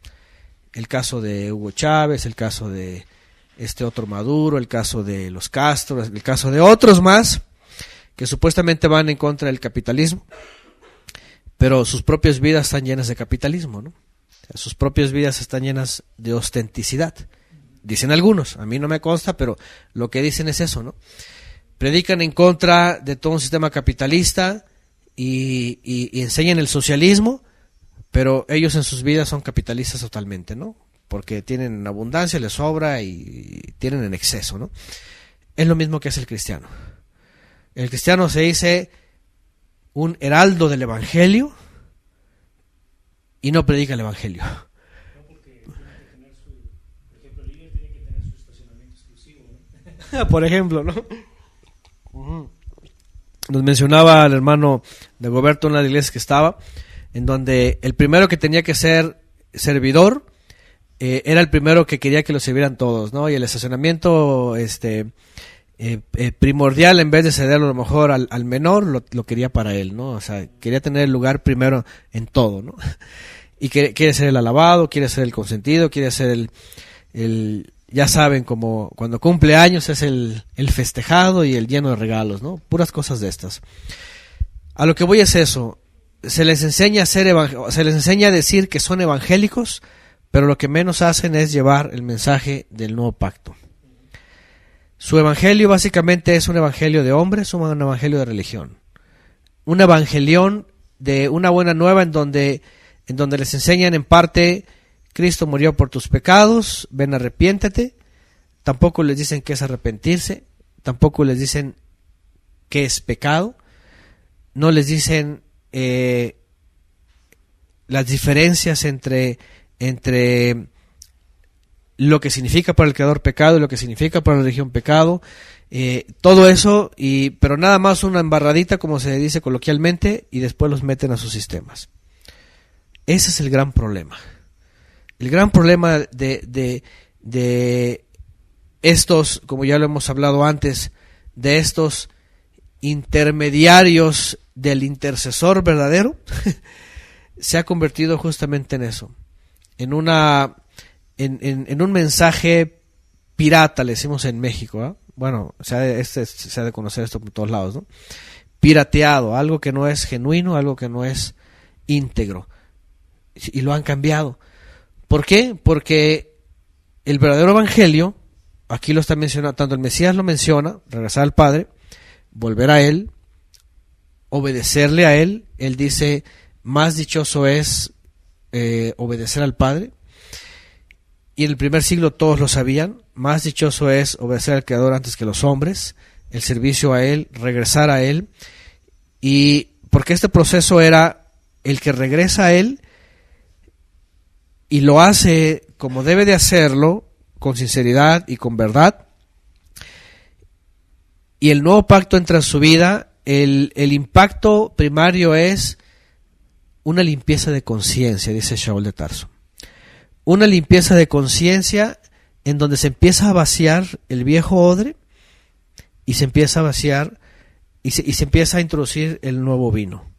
El caso de Hugo Chávez, el caso de este otro Maduro, el caso de los Castro, el caso de otros más que supuestamente van en contra del capitalismo, pero sus propias vidas están llenas de capitalismo, ¿no? O sea, sus propias vidas están llenas de ostenticidad. Dicen algunos, a mí no me consta, pero lo que dicen es eso, ¿no? Predican en contra de todo un sistema capitalista y enseñan el socialismo, pero ellos en sus vidas son capitalistas totalmente, ¿no? Porque tienen abundancia, les sobra y tienen en exceso, ¿no? Es lo mismo que hace el cristiano. El cristiano se dice un heraldo del evangelio y no predica el evangelio. No, porque tiene que tener por ejemplo, el líder tiene que tener su estacionamiento exclusivo, ¿no? Por ejemplo, ¿no? Nos mencionaba el hermano de Goberto en la iglesia que estaba, en donde el primero que tenía que ser servidor era el primero que quería que lo sirvieran todos, ¿no? Y el estacionamiento primordial, en vez de cederlo a lo mejor al menor, lo quería para él, ¿no? O sea, quería tener el lugar primero en todo, ¿no? Y quiere ser el alabado, quiere ser el consentido, quiere ser el ya saben, como cuando cumple años es el festejado y el lleno de regalos, ¿no? Puras cosas de estas. A lo que voy es eso. Se les enseña se les enseña a decir que son evangélicos, pero lo que menos hacen es llevar el mensaje del nuevo pacto. Su evangelio básicamente es un evangelio de hombres, un evangelio de religión. Un evangelión de una buena nueva en donde les enseñan en parte: Cristo murió por tus pecados, ven, arrepiéntete. Tampoco les dicen qué es arrepentirse, tampoco les dicen qué es pecado, no les dicen las diferencias entre lo que significa para el creador pecado y lo que significa para la religión pecado, todo eso, pero nada más una embarradita, como se dice coloquialmente, y después los meten a sus sistemas. Ese es el gran problema. El gran problema de estos, como ya lo hemos hablado antes, de estos intermediarios del intercesor verdadero, se ha convertido justamente en eso, en una en un mensaje pirata, le decimos en México, ¿eh? Bueno, se ha de conocer esto por todos lados, ¿no? Pirateado, algo que no es genuino, algo que no es íntegro. Y lo han cambiado. ¿Por qué? Porque el verdadero evangelio, aquí lo está mencionando, tanto el Mesías lo menciona, regresar al Padre, volver a Él, obedecerle a Él. Él dice, más dichoso es obedecer al Padre. Y en el primer siglo todos lo sabían, más dichoso es obedecer al Creador antes que los hombres, el servicio a Él, regresar a Él. Y porque este proceso era el que regresa a Él y lo hace como debe de hacerlo, con sinceridad y con verdad. Y el nuevo pacto entra en su vida. El impacto primario es una limpieza de conciencia, dice Shaul de Tarso. Una limpieza de conciencia en donde se empieza a vaciar el viejo odre y se empieza a vaciar y se empieza a introducir el nuevo vino.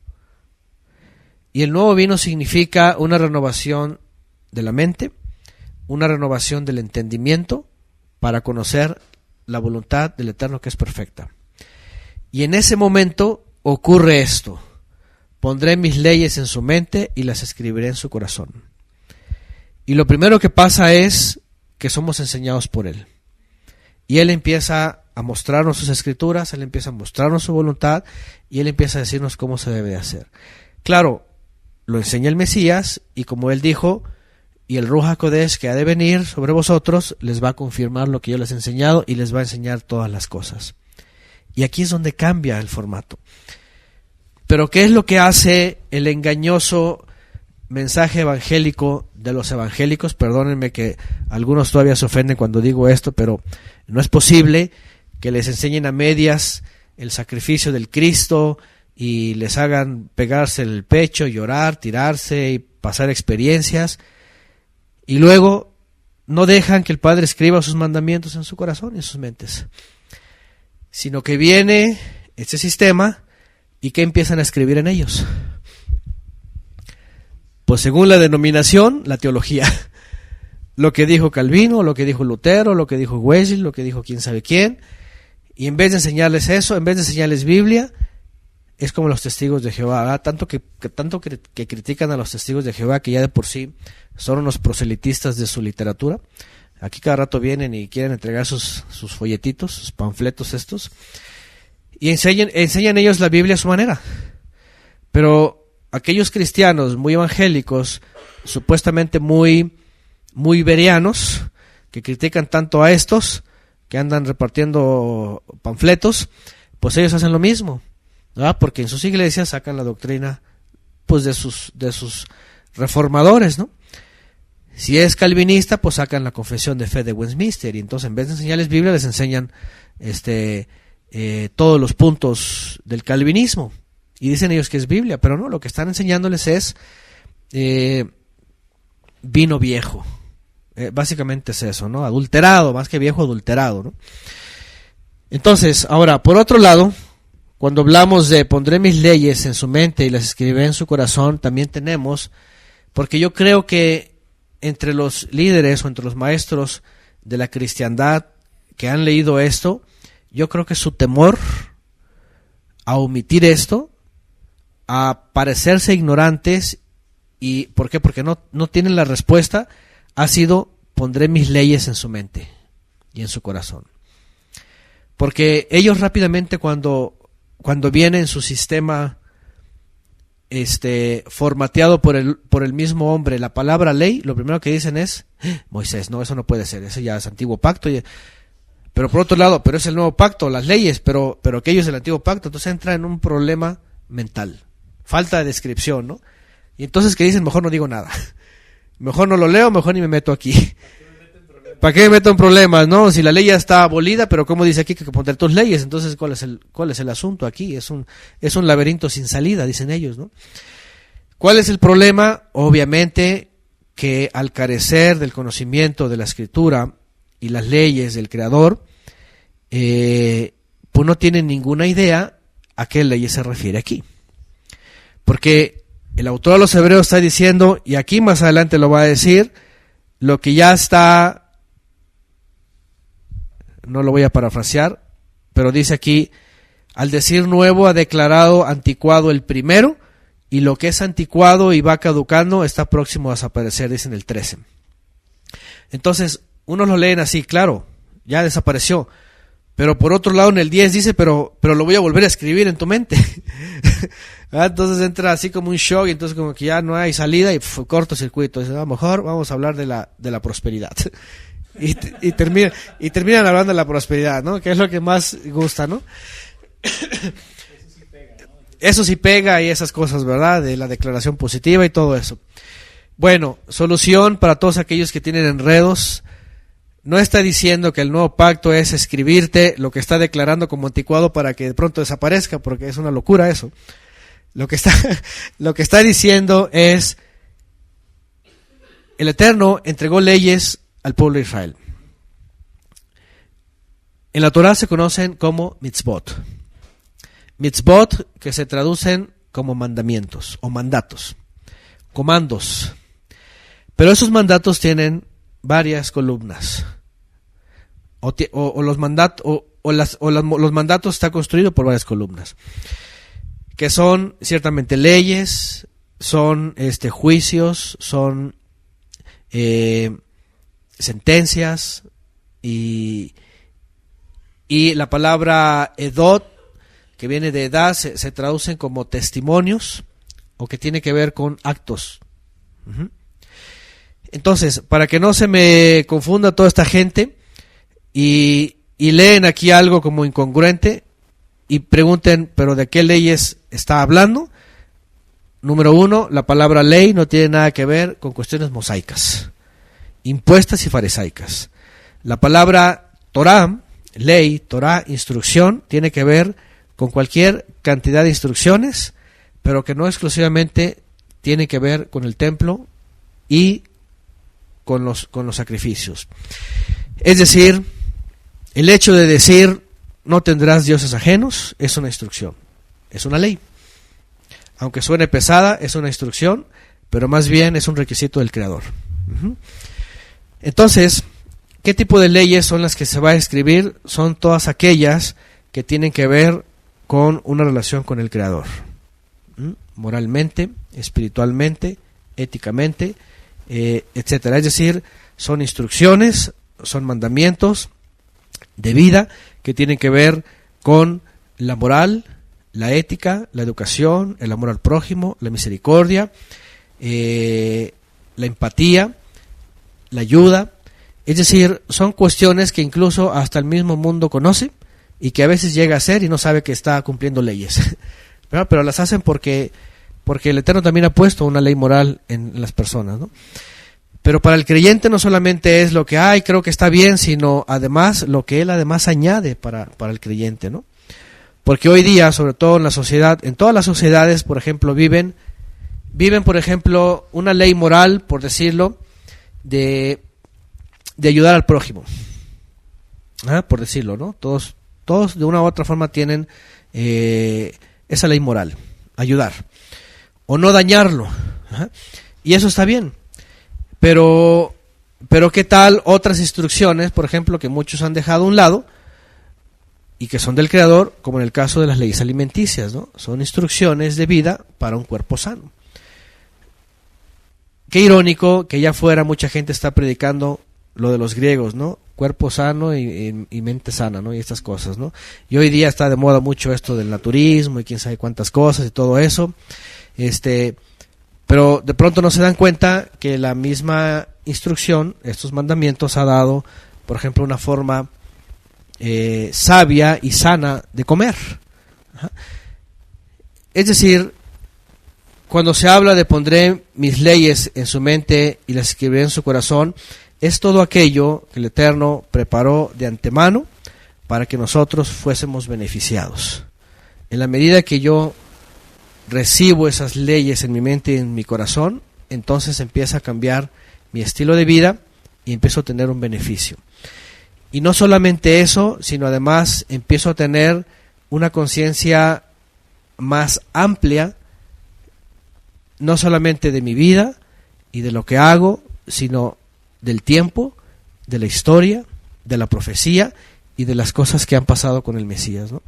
Y el nuevo vino significa una renovación de la mente, una renovación del entendimiento para conocer la voluntad del Eterno que es perfecta. Y en ese momento ocurre esto: pondré mis leyes en su mente y las escribiré en su corazón. Y lo primero que pasa es que somos enseñados por Él. Y Él empieza a mostrarnos sus escrituras, Él empieza a mostrarnos su voluntad y Él empieza a decirnos cómo se debe de hacer. Claro, lo enseña el Mesías y como Él dijo, y el Ruach HaKodesh que ha de venir sobre vosotros les va a confirmar lo que yo les he enseñado y les va a enseñar todas las cosas. Y aquí es donde cambia el formato. Pero ¿qué es lo que hace el engañoso mensaje evangélico de los evangélicos? Perdónenme que algunos todavía se ofenden cuando digo esto, pero no es posible que les enseñen a medias el sacrificio del Cristo y les hagan pegarse el pecho, llorar, tirarse y pasar experiencias, y luego no dejan que el Padre escriba sus mandamientos en su corazón y en sus mentes, sino que viene este sistema y que empiezan a escribir en ellos. Pues según la denominación, la teología. Lo que dijo Calvino, lo que dijo Lutero, lo que dijo Wesley, lo que dijo quién sabe quién. Y en vez de enseñarles eso, en vez de enseñarles Biblia, es como los testigos de Jehová, ¿verdad? Tanto que critican a los testigos de Jehová, que ya de por sí son unos proselitistas de su literatura. Aquí cada rato vienen y quieren entregar sus folletitos, sus panfletos estos. Y enseñan ellos la Biblia a su manera. Pero aquellos cristianos muy evangélicos, supuestamente muy berianos, que critican tanto a estos, que andan repartiendo panfletos, pues ellos hacen lo mismo, ¿verdad? Porque en sus iglesias sacan la doctrina pues de sus reformadores, ¿no? Si es calvinista, pues sacan la confesión de fe de Westminster, y entonces en vez de enseñarles Biblia, les enseñan todos los puntos del calvinismo. Y dicen ellos que es Biblia, pero no, lo que están enseñándoles es vino viejo. Básicamente es eso, ¿no? Adulterado, más que viejo, adulterado, ¿no? Entonces, ahora, por otro lado, cuando hablamos de pondré mis leyes en su mente y las escribiré en su corazón, también tenemos, porque yo creo que entre los líderes o entre los maestros de la cristiandad que han leído esto, yo creo que su temor a omitir esto, a parecerse ignorantes, y ¿por qué? Porque no tienen la respuesta, ha sido: pondré mis leyes en su mente y en su corazón. Porque ellos rápidamente cuando viene en su sistema formateado por el mismo hombre la palabra ley, lo primero que dicen es: Moisés, no, eso no puede ser, ese ya es antiguo pacto. Pero por otro lado, pero es el nuevo pacto, las leyes, pero aquello es el antiguo pacto. Entonces entra en un problema mental, falta de descripción, ¿no? Y entonces que dicen: mejor no digo nada, mejor no lo leo, mejor ni me meto aquí. ¿Para qué me meto en problemas, no? Si la ley ya está abolida, pero como dice aquí que hay que poner tus leyes, entonces ¿cuál es el asunto aquí? Es un laberinto sin salida, dicen ellos, ¿no? ¿Cuál es el problema? Obviamente que al carecer del conocimiento de la Escritura y las leyes del Creador, pues no tienen ninguna idea a qué leyes se refiere aquí. Porque el autor de los Hebreos está diciendo, y aquí más adelante lo va a decir, lo que ya está, no lo voy a parafrasear, pero dice aquí, al decir nuevo ha declarado anticuado el primero, y lo que es anticuado y va caducando está próximo a desaparecer, dice en el 13. Entonces, unos lo leen así, claro, ya desapareció. Pero por otro lado en el 10 dice, pero lo voy a volver a escribir en tu mente. Entonces entra así como un shock, y entonces como que ya no hay salida y cortocircuito. Dice, a lo mejor vamos a hablar de la prosperidad. y terminan hablando de la prosperidad, ¿no? Que es lo que más gusta, ¿no? Eso sí pega y esas cosas, ¿verdad? De la declaración positiva y todo eso. Bueno, solución para todos aquellos que tienen enredos. No está diciendo que el nuevo pacto es escribirte lo que está declarando como anticuado para que de pronto desaparezca, porque es una locura eso. Lo que está diciendo es, el Eterno entregó leyes al pueblo de Israel. En la Torah se conocen como mitzvot. Mitzvot que se traducen como mandamientos o mandatos, comandos. Pero esos mandatos tienen varias columnas. Los mandatos están construidos por varias columnas, que son ciertamente leyes, son juicios, son sentencias, y la palabra edot, que viene de edad, se traducen como testimonios, o que tiene que ver con actos. Entonces, para que no se me confunda toda esta gente y leen aquí algo como incongruente y pregunten, ¿pero de qué leyes está hablando? Número 1, la palabra ley no tiene nada que ver con cuestiones mosaicas, impuestas y farisaicas. La palabra Torah, ley, Torah, instrucción, tiene que ver con cualquier cantidad de instrucciones, pero que no exclusivamente tiene que ver con el templo y con los sacrificios. Es decir, el hecho de decir no tendrás dioses ajenos es una instrucción, es una ley. Aunque suene pesada, es una instrucción, pero más bien es un requisito del Creador. Entonces, ¿qué tipo de leyes son las que se va a escribir? Son todas aquellas que tienen que ver con una relación con el Creador, moralmente, espiritualmente, éticamente, etcétera. Es decir, son instrucciones, son mandamientos de vida que tienen que ver con la moral, la ética, la educación, el amor al prójimo, la misericordia, la empatía, la ayuda. Es decir, son cuestiones que incluso hasta el mismo mundo conoce y que a veces llega a hacer y no sabe que está cumpliendo leyes. Pero las hacen porque el Eterno también ha puesto una ley moral en las personas, ¿no? Pero para el creyente no solamente es lo que creo que está bien, sino además lo que él además añade para el creyente, ¿no? Porque hoy día, sobre todo en la sociedad, en todas las sociedades, por ejemplo, viven por ejemplo, una ley moral, por decirlo, de ayudar al prójimo. Por decirlo, ¿no? Todos de una u otra forma tienen esa ley moral, ayudar o no dañarlo. Y eso está bien. Pero ¿qué tal otras instrucciones, por ejemplo, que muchos han dejado a un lado y que son del Creador, como en el caso de las leyes alimenticias, ¿no? Son instrucciones de vida para un cuerpo sano. Qué irónico que allá afuera mucha gente está predicando lo de los griegos, ¿no? Cuerpo sano y mente sana, ¿no? Y estas cosas, ¿no? Y hoy día está de moda mucho esto del naturismo y quién sabe cuántas cosas y todo eso. Pero de pronto no se dan cuenta que la misma instrucción, estos mandamientos, ha dado, por ejemplo, una forma sabia y sana de comer. Es decir, cuando se habla de pondré mis leyes en su mente y las escribiré en su corazón, es todo aquello que el Eterno preparó de antemano para que nosotros fuésemos beneficiados. En la medida que yo recibo esas leyes en mi mente y en mi corazón, entonces empieza a cambiar mi estilo de vida y empiezo a tener un beneficio. Y no solamente eso, sino además empiezo a tener una conciencia más amplia, no solamente de mi vida y de lo que hago, sino del tiempo, de la historia, de la profecía y de las cosas que han pasado con el Mesías, ¿no?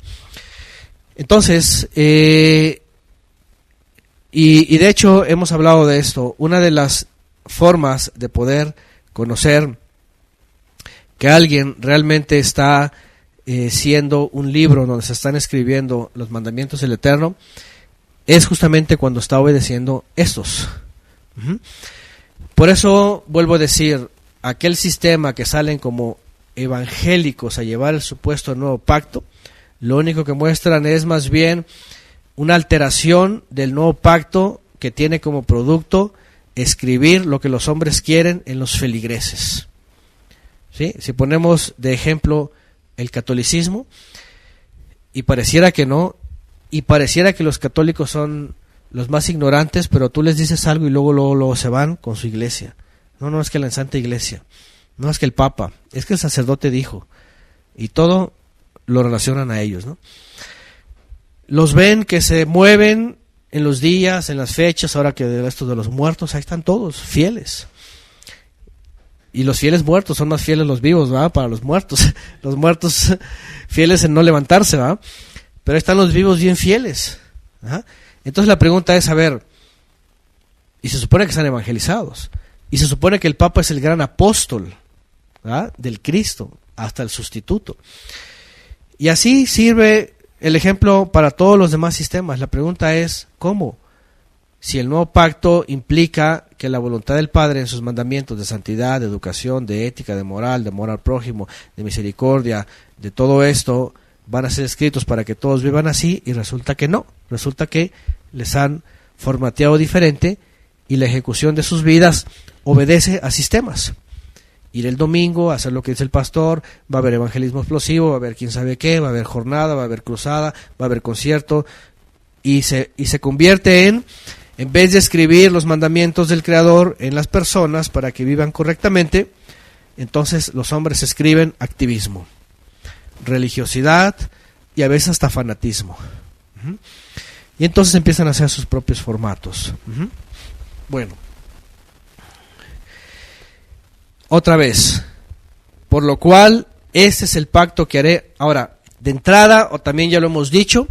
Entonces, y de hecho hemos hablado de esto. Una de las formas de poder conocer que alguien realmente está siendo un libro donde se están escribiendo los mandamientos del Eterno es justamente cuando está obedeciendo estos. Por eso vuelvo a decir, aquel sistema que salen como evangélicos a llevar el supuesto nuevo pacto, lo único que muestran es más bien una alteración del nuevo pacto que tiene como producto escribir lo que los hombres quieren en los feligreses. ¿Sí? Si ponemos de ejemplo el catolicismo, y pareciera que no, y pareciera que los católicos son los más ignorantes, pero tú les dices algo y luego se van con su iglesia. No, es que la Santa Iglesia, no es que el Papa, es que el sacerdote dijo, y todo lo relacionan a ellos, ¿no? Los ven que se mueven en los días, en las fechas, ahora que de estos de los muertos, ahí están todos, fieles. Y los fieles muertos son más fieles los vivos, ¿verdad? Para los muertos fieles en no levantarse, ¿verdad? Pero ahí están los vivos bien fieles. ¿Ah? Entonces la pregunta es, a ver, y se supone que están evangelizados, y se supone que el Papa es el gran apóstol, ¿verdad? Del Cristo, hasta el sustituto. Y así sirve el ejemplo para todos los demás sistemas. La pregunta es, ¿cómo? Si el nuevo pacto implica que la voluntad del Padre en sus mandamientos de santidad, de educación, de ética, de moral al prójimo, de misericordia, de todo esto, van a ser escritos para que todos vivan así, y resulta que no. Resulta que les han formateado diferente y la ejecución de sus vidas obedece a sistemas. Ir el domingo, hacer lo que dice el pastor, va a haber evangelismo explosivo, va a haber quién sabe qué, va a haber jornada, va a haber cruzada, va a haber concierto, y se convierte en vez de escribir los mandamientos del Creador en las personas para que vivan correctamente, entonces los hombres escriben activismo, religiosidad y a veces hasta fanatismo. Y entonces empiezan a hacer sus propios formatos. Bueno. Otra vez, por lo cual este es el pacto que haré. Ahora, de entrada, o también ya lo hemos dicho,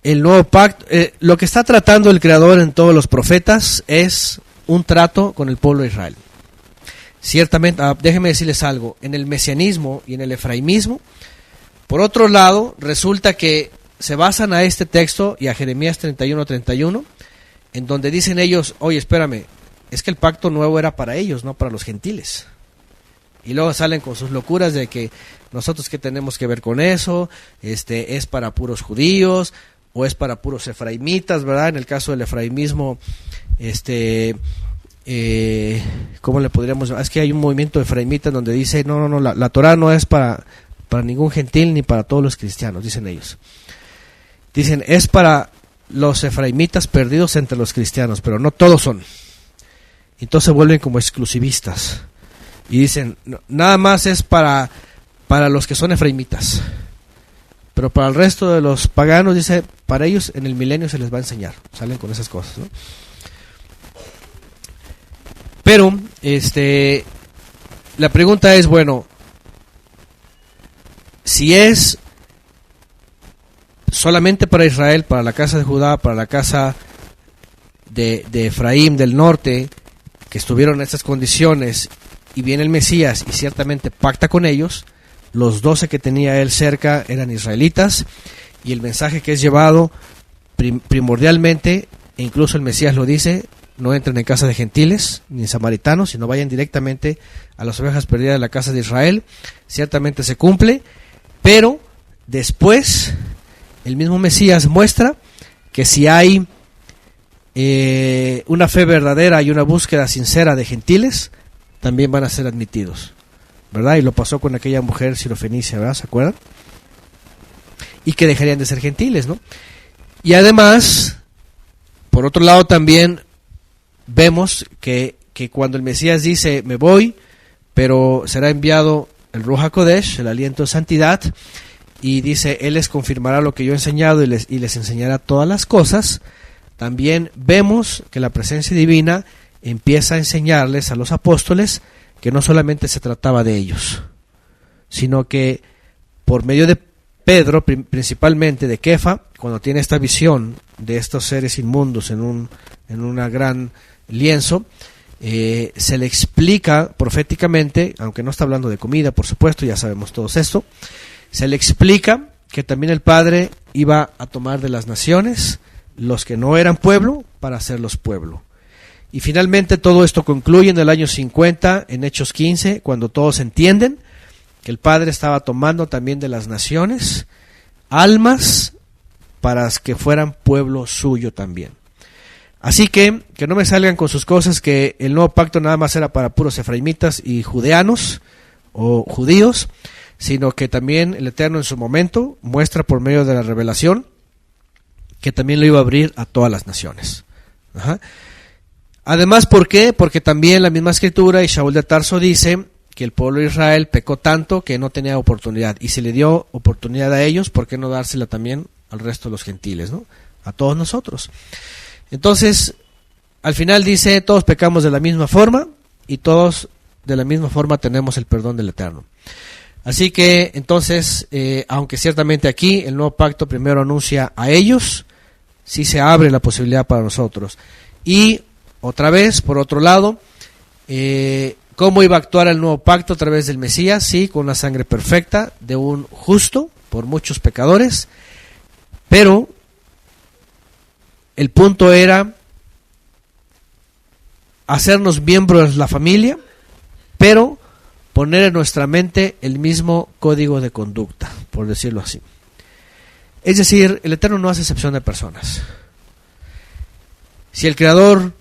el nuevo pacto, lo que está tratando el Creador en todos los profetas es un trato con el pueblo de Israel. Ciertamente, déjenme decirles algo, en el mesianismo y en el efraimismo, por otro lado, resulta que se basan a este texto y a Jeremías 31:31, en donde dicen ellos, oye, espérame, es que el pacto nuevo era para ellos, no para los gentiles. Y luego salen con sus locuras de que nosotros qué tenemos que ver con eso, es para puros judíos, o es para puros efraimitas, ¿verdad? En el caso del efraimismo, ¿cómo le podríamos llamar? Es que hay un movimiento efraimita donde dice, no, la Torah no es para ningún gentil ni para todos los cristianos, dicen ellos. Dicen, es para los efraimitas perdidos entre los cristianos, pero no todos son. Entonces se vuelven como exclusivistas y dicen, no, nada más es para los que son efraimitas, pero para el resto de los paganos, dice, para ellos en el milenio se les va a enseñar. Salen con esas cosas, ¿no? Pero la pregunta es, bueno, si es solamente para Israel, para la casa de Judá, para la casa de Efraín del norte, que estuvieron en estas condiciones, y viene el Mesías y ciertamente pacta con ellos, los 12 que tenía él cerca eran israelitas, y el mensaje que es llevado primordialmente, e incluso el Mesías lo dice, no entren en casa de gentiles ni samaritanos, sino vayan directamente a las ovejas perdidas de la casa de Israel. Ciertamente se cumple, pero después el mismo Mesías muestra que si hay una fe verdadera y una búsqueda sincera de gentiles, también van a ser admitidos, ¿verdad? Y lo pasó con aquella mujer sirofenicia, ¿verdad? ¿Se acuerdan? Y que dejarían de ser gentiles, ¿no? Y además, por otro lado también vemos que cuando el Mesías dice, me voy, pero será enviado el Ruach HaKodesh, el aliento de santidad, y dice, Él les confirmará lo que yo he enseñado y les enseñará todas las cosas. También vemos que la presencia divina empieza a enseñarles a los apóstoles que no solamente se trataba de ellos, sino que por medio de Pedro, principalmente de Kefa, cuando tiene esta visión de estos seres inmundos en una gran lienzo, se le explica proféticamente, aunque no está hablando de comida, por supuesto, ya sabemos todos esto, se le explica que también el Padre iba a tomar de las naciones los que no eran pueblo para hacerlos pueblo. Y finalmente todo esto concluye en el año 50, en Hechos 15, cuando todos entienden que el Padre estaba tomando también de las naciones almas para que fueran pueblo suyo también. Así que no me salgan con sus cosas que el nuevo pacto nada más era para puros efraimitas y judeanos o judíos, sino que también el Eterno en su momento muestra por medio de la revelación que también lo iba a abrir a todas las naciones. Ajá. Además, ¿por qué? Porque también la misma escritura y Shaul de Tarso dice que el pueblo de Israel pecó tanto que no tenía oportunidad, y se le dio oportunidad a ellos, ¿por qué no dársela también al resto de los gentiles, ¿no? A todos nosotros. Entonces, al final dice, todos pecamos de la misma forma y todos de la misma forma tenemos el perdón del Eterno. Así que, entonces, aunque ciertamente aquí el nuevo pacto primero anuncia a ellos, sí se abre la posibilidad para nosotros. Y otra vez, por otro lado, ¿cómo iba a actuar el nuevo pacto a través del Mesías? Sí, con una sangre perfecta de un justo por muchos pecadores, pero el punto era hacernos miembros de la familia, pero poner en nuestra mente el mismo código de conducta, por decirlo así. Es decir, el Eterno no hace excepción de personas. Si el Creador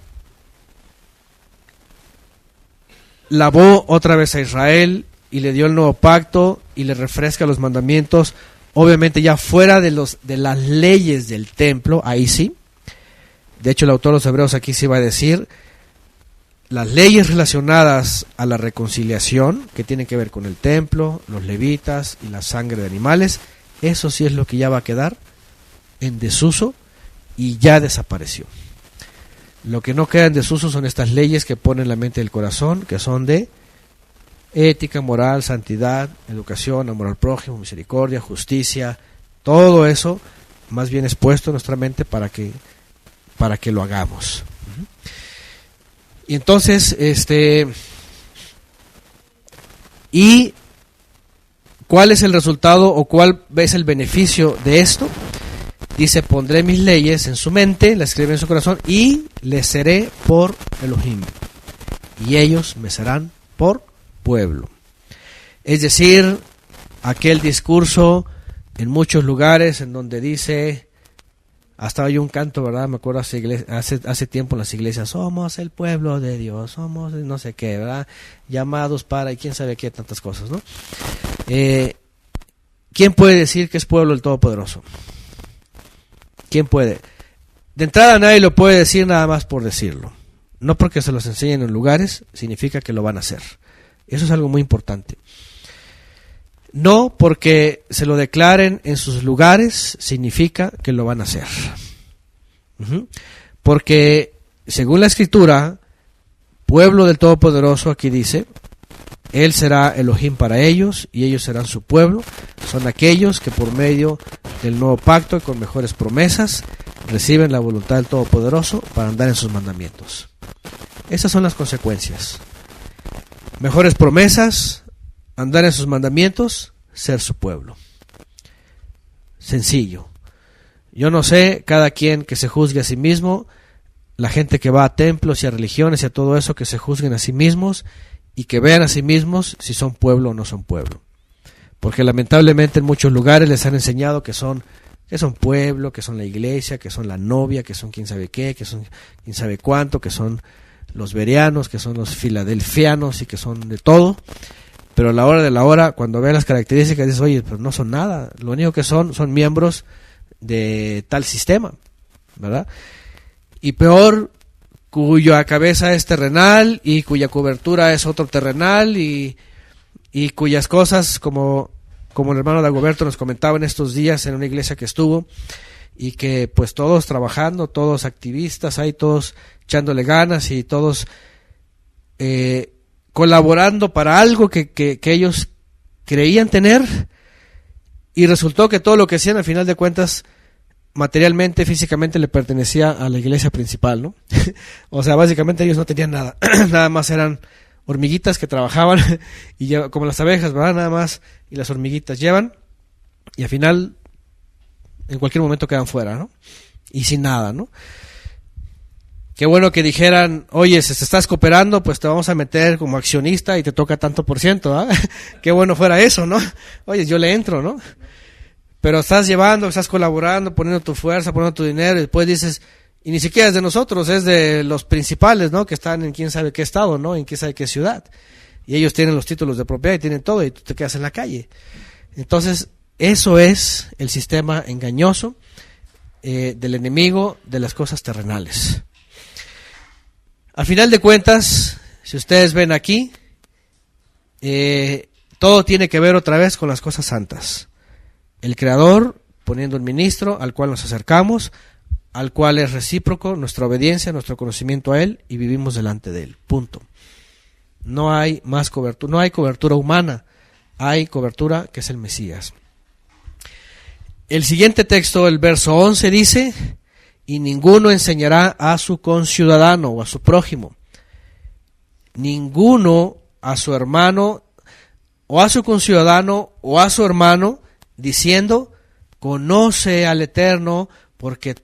lavó otra vez a Israel y le dio el nuevo pacto y le refresca los mandamientos, obviamente ya fuera de las leyes del templo, ahí sí. De hecho, el autor de los Hebreos aquí sí va a decir las leyes relacionadas a la reconciliación, que tienen que ver con el templo, los levitas y la sangre de animales, eso sí es lo que ya va a quedar en desuso y ya desapareció. Lo que no queda en desuso son estas leyes que ponen la mente y el corazón, que son de ética, moral, santidad, educación, amor al prójimo, misericordia, justicia. Todo eso más bien es puesto en nuestra mente para que lo hagamos. Y entonces, ¿y cuál es el resultado o cuál es el beneficio de esto? Dice, pondré mis leyes en su mente, las escribiré en su corazón y les seré por Elohim. Y ellos me serán por pueblo. Es decir, aquel discurso en muchos lugares en donde dice, hasta hay un canto, ¿verdad? Me acuerdo hace tiempo en las iglesias, somos el pueblo de Dios, somos no sé qué, ¿verdad? Llamados para, y quién sabe qué, tantas cosas, ¿no? ¿Quién puede decir que es pueblo del Todopoderoso? ¿Quién puede? De entrada nadie lo puede decir nada más por decirlo. No porque se los enseñen en lugares, significa que lo van a hacer. Eso es algo muy importante. No porque se lo declaren en sus lugares, significa que lo van a hacer. Porque, según la Escritura, pueblo del Todopoderoso, aquí dice, Él será Elohim para ellos y ellos serán su pueblo. Son aquellos que por medio del nuevo pacto y con mejores promesas reciben la voluntad del Todopoderoso para andar en sus mandamientos. Esas son las consecuencias. Mejores promesas, andar en sus mandamientos, ser su pueblo. Sencillo. Yo no sé, cada quien que se juzgue a sí mismo, la gente que va a templos y a religiones y a todo eso, que se juzguen a sí mismos y que vean a sí mismos si son pueblo o no son pueblo. Porque lamentablemente en muchos lugares les han enseñado que son pueblo, que son la iglesia, que son la novia, que son quién sabe qué, que son quién sabe cuánto, que son los bereanos, que son los filadelfianos y que son de todo. Pero a la hora de la hora, cuando ven las características, dices, oye, pues no son nada. Lo único que son miembros de tal sistema, ¿verdad? Y peor, cuya cabeza es terrenal y cuya cobertura es otro terrenal y cuyas cosas, como el hermano Dagoberto nos comentaba en estos días en una iglesia que estuvo, y que pues todos trabajando, todos activistas, ahí todos echándole ganas y todos colaborando para algo que ellos creían tener, y resultó que todo lo que hacían al final de cuentas materialmente, físicamente le pertenecía a la iglesia principal, ¿no? O sea, básicamente ellos no tenían nada, nada más eran hormiguitas que trabajaban y como las abejas, ¿verdad? Nada más, y las hormiguitas llevan y al final en cualquier momento quedan fuera, ¿no? Y sin nada, ¿no? Qué bueno que dijeran, oye, si te estás cooperando, pues te vamos a meter como accionista y te toca tanto por ciento, ¿ah? Qué bueno fuera eso, ¿no? Oye, yo le entro, ¿no? Pero estás llevando, estás colaborando, poniendo tu fuerza, poniendo tu dinero, y después dices, y ni siquiera es de nosotros, es de los principales, ¿no? Que están en quién sabe qué estado, ¿no? En quién sabe qué ciudad. Y ellos tienen los títulos de propiedad y tienen todo, y tú te quedas en la calle. Entonces, eso es el sistema engañoso del enemigo de las cosas terrenales. Al final de cuentas, si ustedes ven aquí, todo tiene que ver otra vez con las cosas santas. El Creador poniendo un ministro al cual nos acercamos, al cual es recíproco nuestra obediencia, nuestro conocimiento a Él, y vivimos delante de Él. Punto. No hay más cobertura, no hay cobertura humana, hay cobertura que es el Mesías. El siguiente texto, el verso 11, dice: y ninguno enseñará a su conciudadano o a su prójimo, ninguno a su hermano o a su conciudadano o a su hermano, diciendo, conoce al Eterno, porque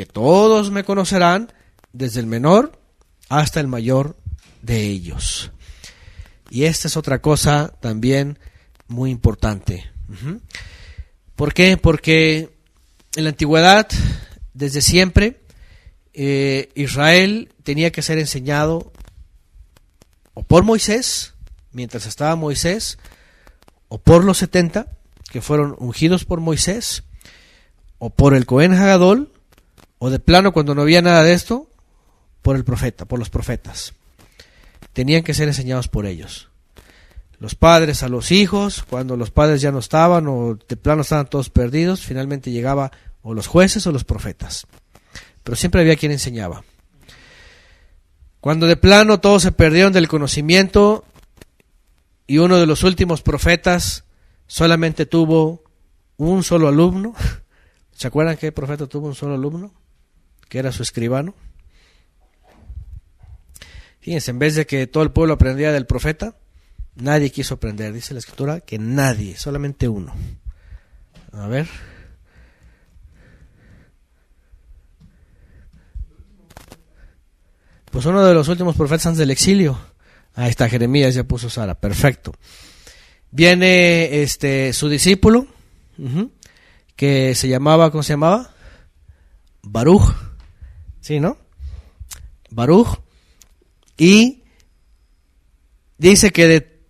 todos me conocerán, desde el menor hasta el mayor de ellos. Y esta es otra cosa también muy importante. ¿Por qué? Porque en la antigüedad, desde siempre, Israel tenía que ser enseñado o por Moisés, mientras estaba Moisés, o por los 70, que fueron ungidos por Moisés, o por el Cohen Hagadol, o de plano, cuando no había nada de esto, por el profeta, por los profetas. Tenían que ser enseñados por ellos. Los padres a los hijos, cuando los padres ya no estaban, o de plano estaban todos perdidos, finalmente llegaba o los jueces o los profetas. Pero siempre había quien enseñaba. Cuando de plano todos se perdieron del conocimiento y uno de los últimos profetas solamente tuvo un solo alumno, ¿se acuerdan que el profeta tuvo un solo alumno? Que era su escribano. Fíjense, en vez de que todo el pueblo aprendiera del profeta, nadie quiso aprender. Dice la Escritura que nadie, solamente uno. A ver. Pues uno de los últimos profetas antes del exilio. Ahí está, Jeremías, ya puso Sara, perfecto. Viene su discípulo, que se llamaba, ¿cómo se llamaba? Baruch, ¿sí, no? Baruch, y dice que de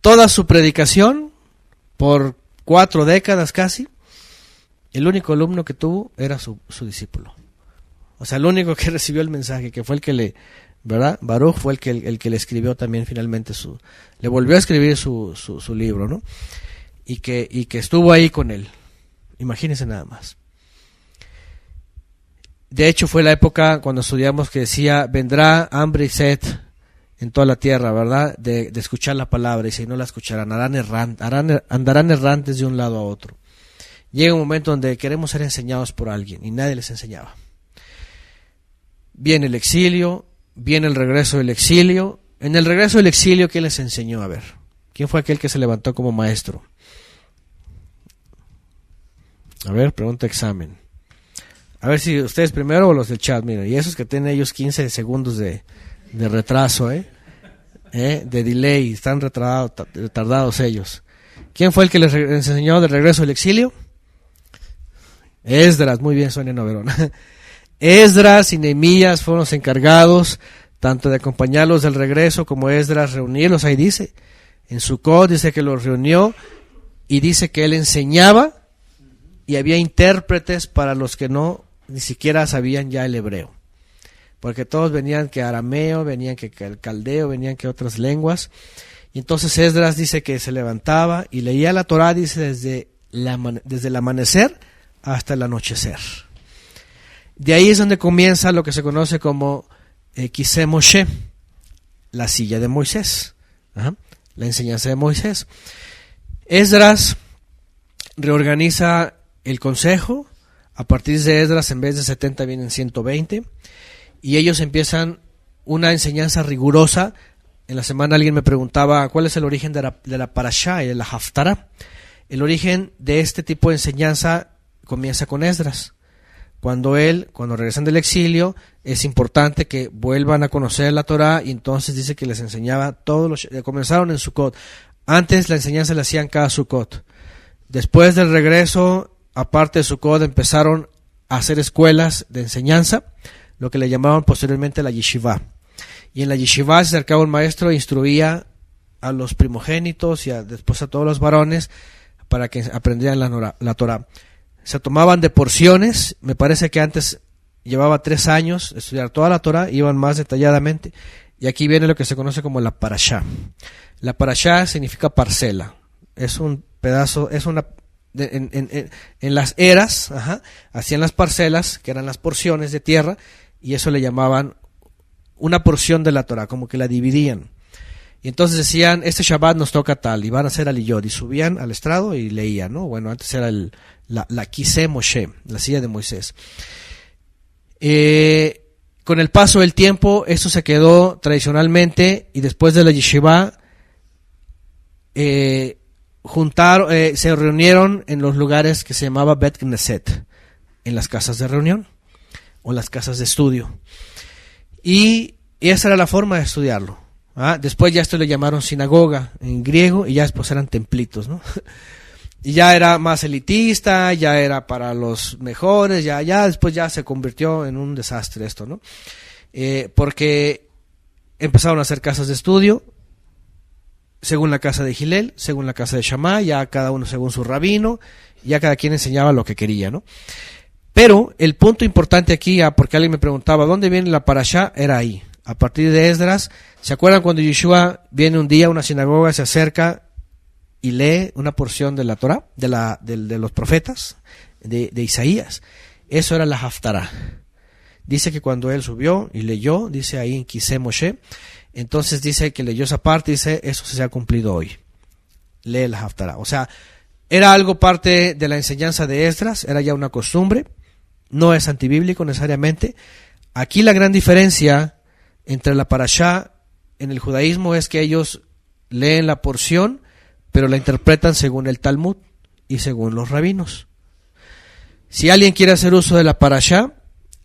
toda su predicación, por 4 décadas casi, el único alumno que tuvo era su discípulo. O sea, el único que recibió el mensaje, que fue el que le, ¿verdad? Baruch fue el que le escribió también finalmente le volvió a escribir su libro, ¿no? Y que estuvo ahí con él. Imagínense nada más. De hecho, fue la época cuando estudiamos que decía, vendrá hambre y sed en toda la tierra, ¿verdad? De escuchar la palabra, y si no la escucharán, andarán errantes de un lado a otro. Llega un momento donde queremos ser enseñados por alguien y nadie les enseñaba. Viene el exilio, viene el regreso del exilio. En el regreso del exilio, ¿quién les enseñó? A ver, ¿quién fue aquel que se levantó como maestro? A ver, pregunta examen. A ver si ustedes primero o los del chat, miren, y esos que tienen ellos 15 segundos de retraso, de delay, están retardados ellos. ¿Quién fue el que les enseñó del regreso del exilio? Esdras, muy bien, Sonia Noverón. Esdras y Nehemías fueron los encargados tanto de acompañarlos del regreso como Esdras reunirlos. Ahí dice, en Sucot dice que los reunió y dice que él enseñaba y había intérpretes para los que no ni siquiera sabían ya el hebreo, porque todos venían que arameo, venían que el caldeo, venían que otras lenguas. Y entonces Esdras dice que se levantaba y leía la Torá, dice desde el amanecer hasta el anochecer. De ahí es donde comienza lo que se conoce como Kiseh Moshe, la silla de Moisés, la enseñanza de Moisés. Esdras reorganiza el consejo. A partir de Esdras, en vez de 70 vienen 120, y ellos empiezan una enseñanza rigurosa. En la semana alguien me preguntaba cuál es el origen de la parashá y de la haftará. El origen de este tipo de enseñanza comienza con Esdras. Cuando regresan del exilio, es importante que vuelvan a conocer la Torá, y entonces dice que les enseñaba comenzaron en Sukkot. Antes la enseñanza la hacían cada Sukkot. Después del regreso, aparte de Sukkot, empezaron a hacer escuelas de enseñanza, lo que le llamaban posteriormente la yeshiva. Y en la yeshiva se acercaba un maestro e instruía a los primogénitos y después a todos los varones para que aprendieran la Torá. Se tomaban de porciones. Me parece que antes llevaba 3 años estudiar toda la Torá, iban más detalladamente. Y aquí viene lo que se conoce como la parashá. La parashá significa parcela. Es un pedazo, en las eras, hacían las parcelas, que eran las porciones de tierra, y eso le llamaban una porción de la Torah, como que la dividían. Y entonces decían, este Shabbat nos toca tal, y van a hacer aliyot, y subían al estrado y leían, ¿no? Bueno, antes era la Kiseh Moshe, la silla de Moisés. Con el paso del tiempo, esto se quedó tradicionalmente, y después de la yeshiva, se reunieron en los lugares que se llamaba Bet Knesset, en las casas de reunión o las casas de estudio, y esa era la forma de estudiarlo. Después ya esto le llamaron sinagoga en griego, y ya después eran templitos, ¿no? Y ya era más elitista, ya era para los mejores, ya después ya se convirtió en un desastre esto, ¿no? Porque empezaron a hacer casas de estudio según la casa de Hillel, según la casa de Shammá, ya cada uno según su rabino, ya cada quien enseñaba lo que quería, ¿no? Pero el punto importante aquí, porque alguien me preguntaba, ¿dónde viene la parashá? Era ahí, a partir de Esdras. ¿Se acuerdan cuando Yeshua viene un día a una sinagoga, se acerca y lee una porción de la Torá, de los profetas, de Isaías? Eso era la haftará. Dice que cuando él subió y leyó, dice ahí en Kiseh Moshe, entonces dice que leyó esa parte, dice, eso se ha cumplido hoy. Lee la haftará. O sea, era algo parte de la enseñanza de Esdras, era ya una costumbre, no es antibíblico necesariamente. Aquí la gran diferencia entre la parashá en el judaísmo es que ellos leen la porción, pero la interpretan según el Talmud y según los rabinos. Si alguien quiere hacer uso de la parashá,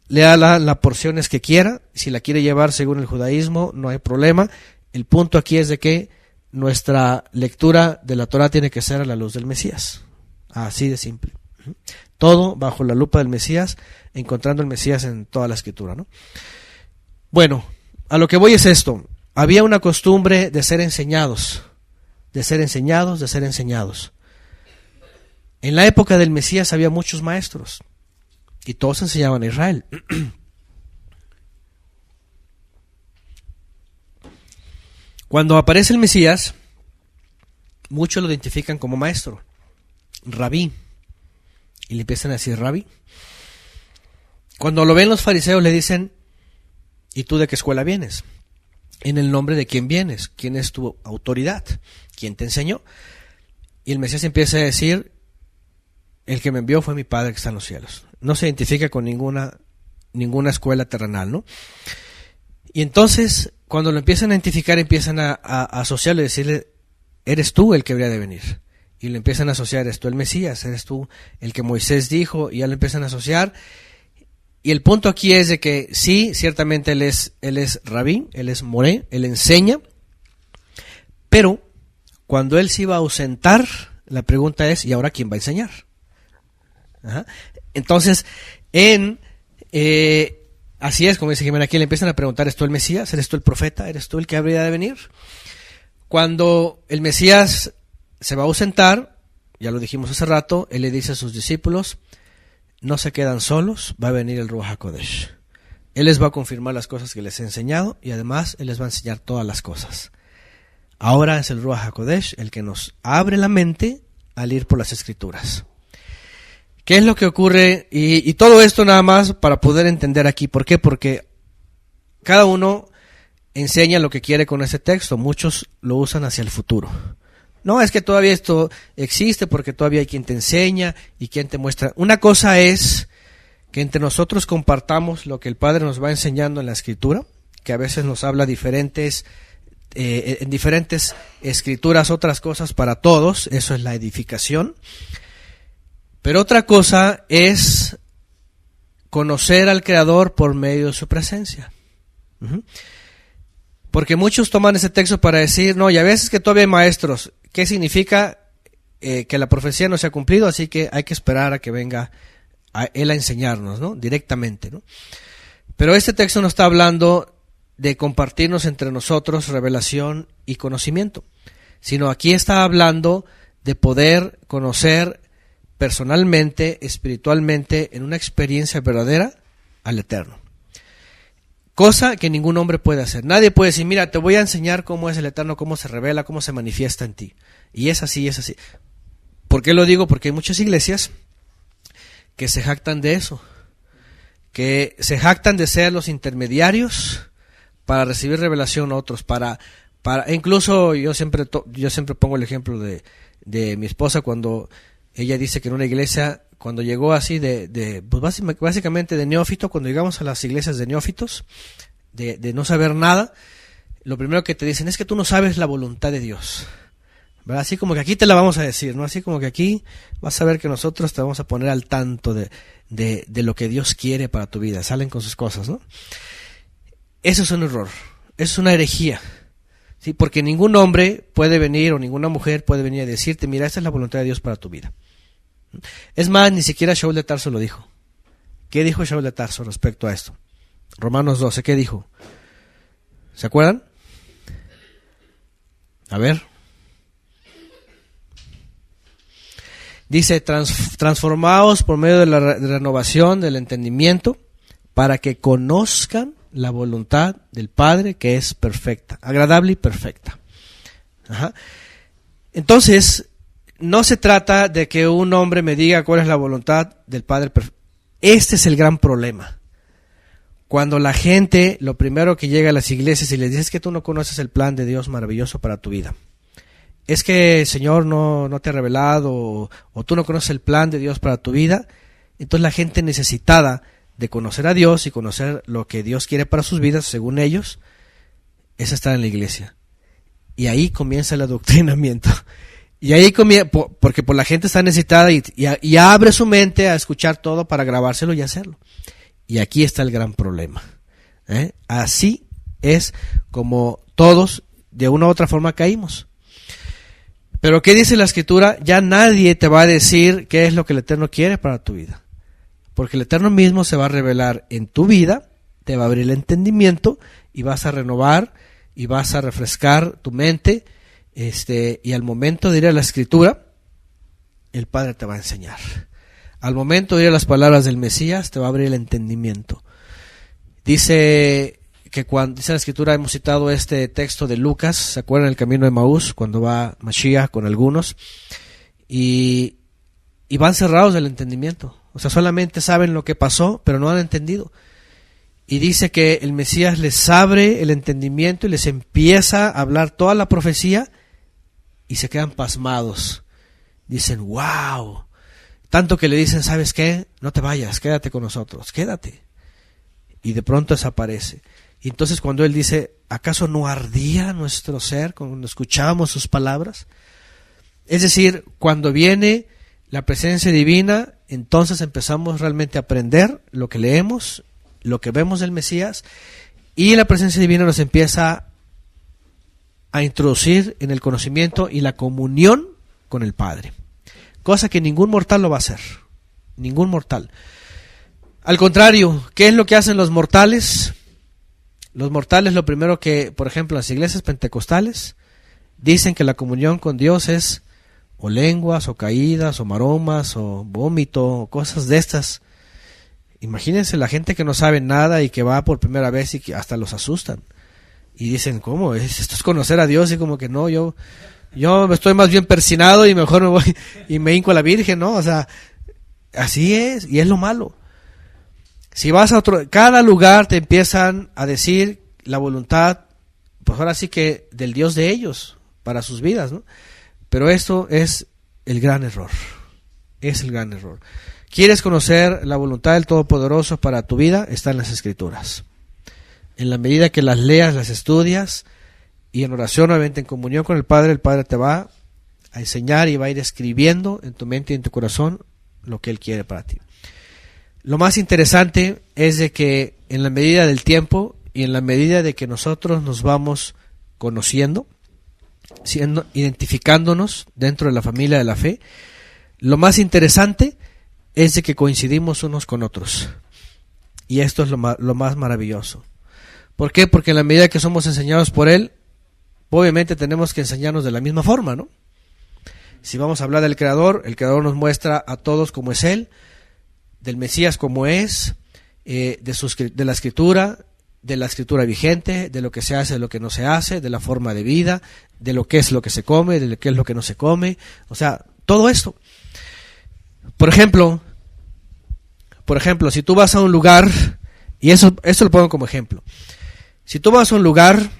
lea las porciones que quiera. Si la quiere llevar según el judaísmo, no hay problema. El punto aquí es de que nuestra lectura de la Torah tiene que ser a la luz del Mesías. Así de simple. Todo bajo la lupa del Mesías, encontrando el Mesías en toda la escritura, ¿no? Bueno, a lo que voy es esto. Había una costumbre de ser enseñados, de ser enseñados, de ser enseñados. En la época del Mesías había muchos maestros y todos enseñaban a Israel. Cuando aparece el Mesías, muchos lo identifican como maestro, rabí, y le empiezan a decir rabí. Cuando lo ven los fariseos le dicen, ¿y tú de qué escuela vienes? ¿En el nombre de quién vienes? ¿Quién es tu autoridad? ¿Quién te enseñó? Y el Mesías empieza a decir, el que me envió fue mi Padre que está en los cielos. No se identifica con ninguna escuela terrenal, ¿no? Y entonces, cuando lo empiezan a identificar, empiezan a asociarlo y decirle, eres tú el que habría de venir. Y lo empiezan a asociar, eres tú el Mesías, eres tú el que Moisés dijo, y ya lo empiezan a asociar. Y el punto aquí es de que sí, ciertamente él es rabí, él es moré, él enseña, pero cuando él se iba a ausentar, la pregunta es, ¿y ahora quién va a enseñar? Entonces, así es, como dice Jimena, aquí le empiezan a preguntar, ¿eres tú el Mesías? ¿Eres tú el profeta? ¿Eres tú el que habría de venir? Cuando el Mesías se va a ausentar, ya lo dijimos hace rato, él le dice a sus discípulos, no se quedan solos, va a venir el Ruach HaKodesh. Él les va a confirmar las cosas que les he enseñado y además él les va a enseñar todas las cosas. Ahora es el Ruach HaKodesh el que nos abre la mente al ir por las Escrituras. ¿Qué es lo que ocurre? Y todo esto nada más para poder entender aquí. ¿Por qué? Porque cada uno enseña lo que quiere con ese texto. Muchos lo usan hacia el futuro. No, es que todavía esto existe porque todavía hay quien te enseña y quien te muestra. Una cosa es que entre nosotros compartamos lo que el Padre nos va enseñando en la Escritura, que a veces nos habla diferentes, en diferentes escrituras otras cosas para todos. Eso es la edificación. Pero otra cosa es conocer al Creador por medio de su presencia. Porque muchos toman ese texto para decir, no, y a veces que todavía hay maestros. ¿Qué significa que la profecía no se ha cumplido? Así que hay que esperar a que venga Él a enseñarnos, ¿no? Directamente, ¿no? Pero este texto no está hablando de compartirnos entre nosotros revelación y conocimiento, sino aquí está hablando de poder conocer personalmente, espiritualmente, en una experiencia verdadera al Eterno. Cosa que ningún hombre puede hacer. Nadie puede decir, mira, te voy a enseñar cómo es el Eterno, cómo se revela, cómo se manifiesta en ti. Y es así, es así. ¿Por qué lo digo? Porque hay muchas iglesias que se jactan de eso. Que se jactan de ser los intermediarios para recibir revelación a otros. Incluso yo siempre pongo el ejemplo de mi esposa cuando ella dice que en una iglesia, cuando llegó así pues básicamente de neófito, cuando llegamos a las iglesias de neófitos, de no saber nada, lo primero que te dicen es que tú no sabes la voluntad de Dios, ¿verdad? Así como que aquí te la vamos a decir, ¿no? Así como que aquí vas a ver que nosotros te vamos a poner al tanto de lo que Dios quiere para tu vida. Salen con sus cosas, ¿no? Eso es un error, eso es una herejía. Sí, porque ningún hombre puede venir o ninguna mujer puede venir a decirte, mira, esta es la voluntad de Dios para tu vida. Es más, ni siquiera Shaul de Tarso lo dijo. ¿Qué dijo Shaul de Tarso respecto a esto? Romanos 12, ¿qué dijo? ¿Se acuerdan? A ver. Dice, transformaos por medio de la renovación del entendimiento para que conozcan la voluntad del Padre, que es perfecta, agradable y perfecta. Ajá. Entonces, no se trata de que un hombre me diga cuál es la voluntad del Padre perfecto. Este es el gran problema. Cuando la gente, lo primero que llega a las iglesias y les dice es que tú no conoces el plan de Dios maravilloso para tu vida. Es que el Señor no te ha revelado o tú no conoces el plan de Dios para tu vida. Entonces la gente necesitada de conocer a Dios y conocer lo que Dios quiere para sus vidas, según ellos, es estar en la iglesia. Y ahí comienza el adoctrinamiento. Y ahí comienza, porque la gente está necesitada y abre su mente a escuchar todo para grabárselo y hacerlo. Y aquí está el gran problema. Así es como todos, de una u otra forma, caímos. Pero ¿qué dice la Escritura? Ya nadie te va a decir qué es lo que el Eterno quiere para tu vida. Porque el Eterno mismo se va a revelar en tu vida, te va a abrir el entendimiento y vas a renovar y vas a refrescar tu mente, y al momento de ir a la Escritura, el Padre te va a enseñar. Al momento de ir a las palabras del Mesías, te va a abrir el entendimiento. Dice que cuando dice la Escritura, hemos citado este texto de Lucas, ¿se acuerdan el camino de Maús? Cuando va Mashiach con algunos, y van cerrados del entendimiento. O sea, solamente saben lo que pasó, pero no han entendido. Y dice que el Mesías les abre el entendimiento y les empieza a hablar toda la profecía y se quedan pasmados. Dicen, wow. Tanto que le dicen, ¿sabes qué? No te vayas, quédate con nosotros, quédate. Y de pronto desaparece. Y entonces cuando él dice, ¿acaso no ardía nuestro ser cuando escuchábamos sus palabras? Es decir, cuando viene la presencia divina, entonces empezamos realmente a aprender lo que leemos, lo que vemos del Mesías, y la presencia divina nos empieza a introducir en el conocimiento y la comunión con el Padre. Cosa que ningún mortal lo va a hacer. Ningún mortal. Al contrario, ¿qué es lo que hacen los mortales? Los mortales, lo primero que, por ejemplo, en las iglesias pentecostales, dicen que la comunión con Dios es o lenguas, o caídas, o maromas, o vómito, o cosas de estas. Imagínense la gente que no sabe nada y que va por primera vez y que hasta los asustan. Y dicen, ¿cómo? Esto es conocer a Dios, y como que no, yo estoy más bien persinado y mejor me voy y me hinco a la Virgen, ¿no? O sea, Así es, y es lo malo. Si vas a cada lugar te empiezan a decir la voluntad, pues ahora sí que del Dios de ellos, para sus vidas, ¿no? Pero esto es el gran error. Es el gran error. ¿Quieres conocer la voluntad del Todopoderoso para tu vida? Está en las Escrituras. En la medida que las leas, las estudias, y en oración, obviamente en comunión con el Padre te va a enseñar y va a ir escribiendo en tu mente y en tu corazón lo que Él quiere para ti. Lo más interesante es de que en la medida del tiempo y en la medida de que nosotros nos vamos conociendo, identificándonos dentro de la familia de la fe, lo más interesante es de que coincidimos unos con otros. Y esto es lo más maravilloso. ¿Por qué? Porque en la medida que somos enseñados por Él, obviamente tenemos que enseñarnos de la misma forma, ¿no? Si vamos a hablar del Creador, el Creador nos muestra a todos cómo es Él, del Mesías como es, de la Escritura vigente, de lo que se hace, de lo que no se hace, de la forma de vida, de lo que es lo que se come, de lo que es lo que no se come, o sea, todo esto. Por ejemplo, si tú vas a un lugar, y eso lo pongo como ejemplo, si tú vas a un lugar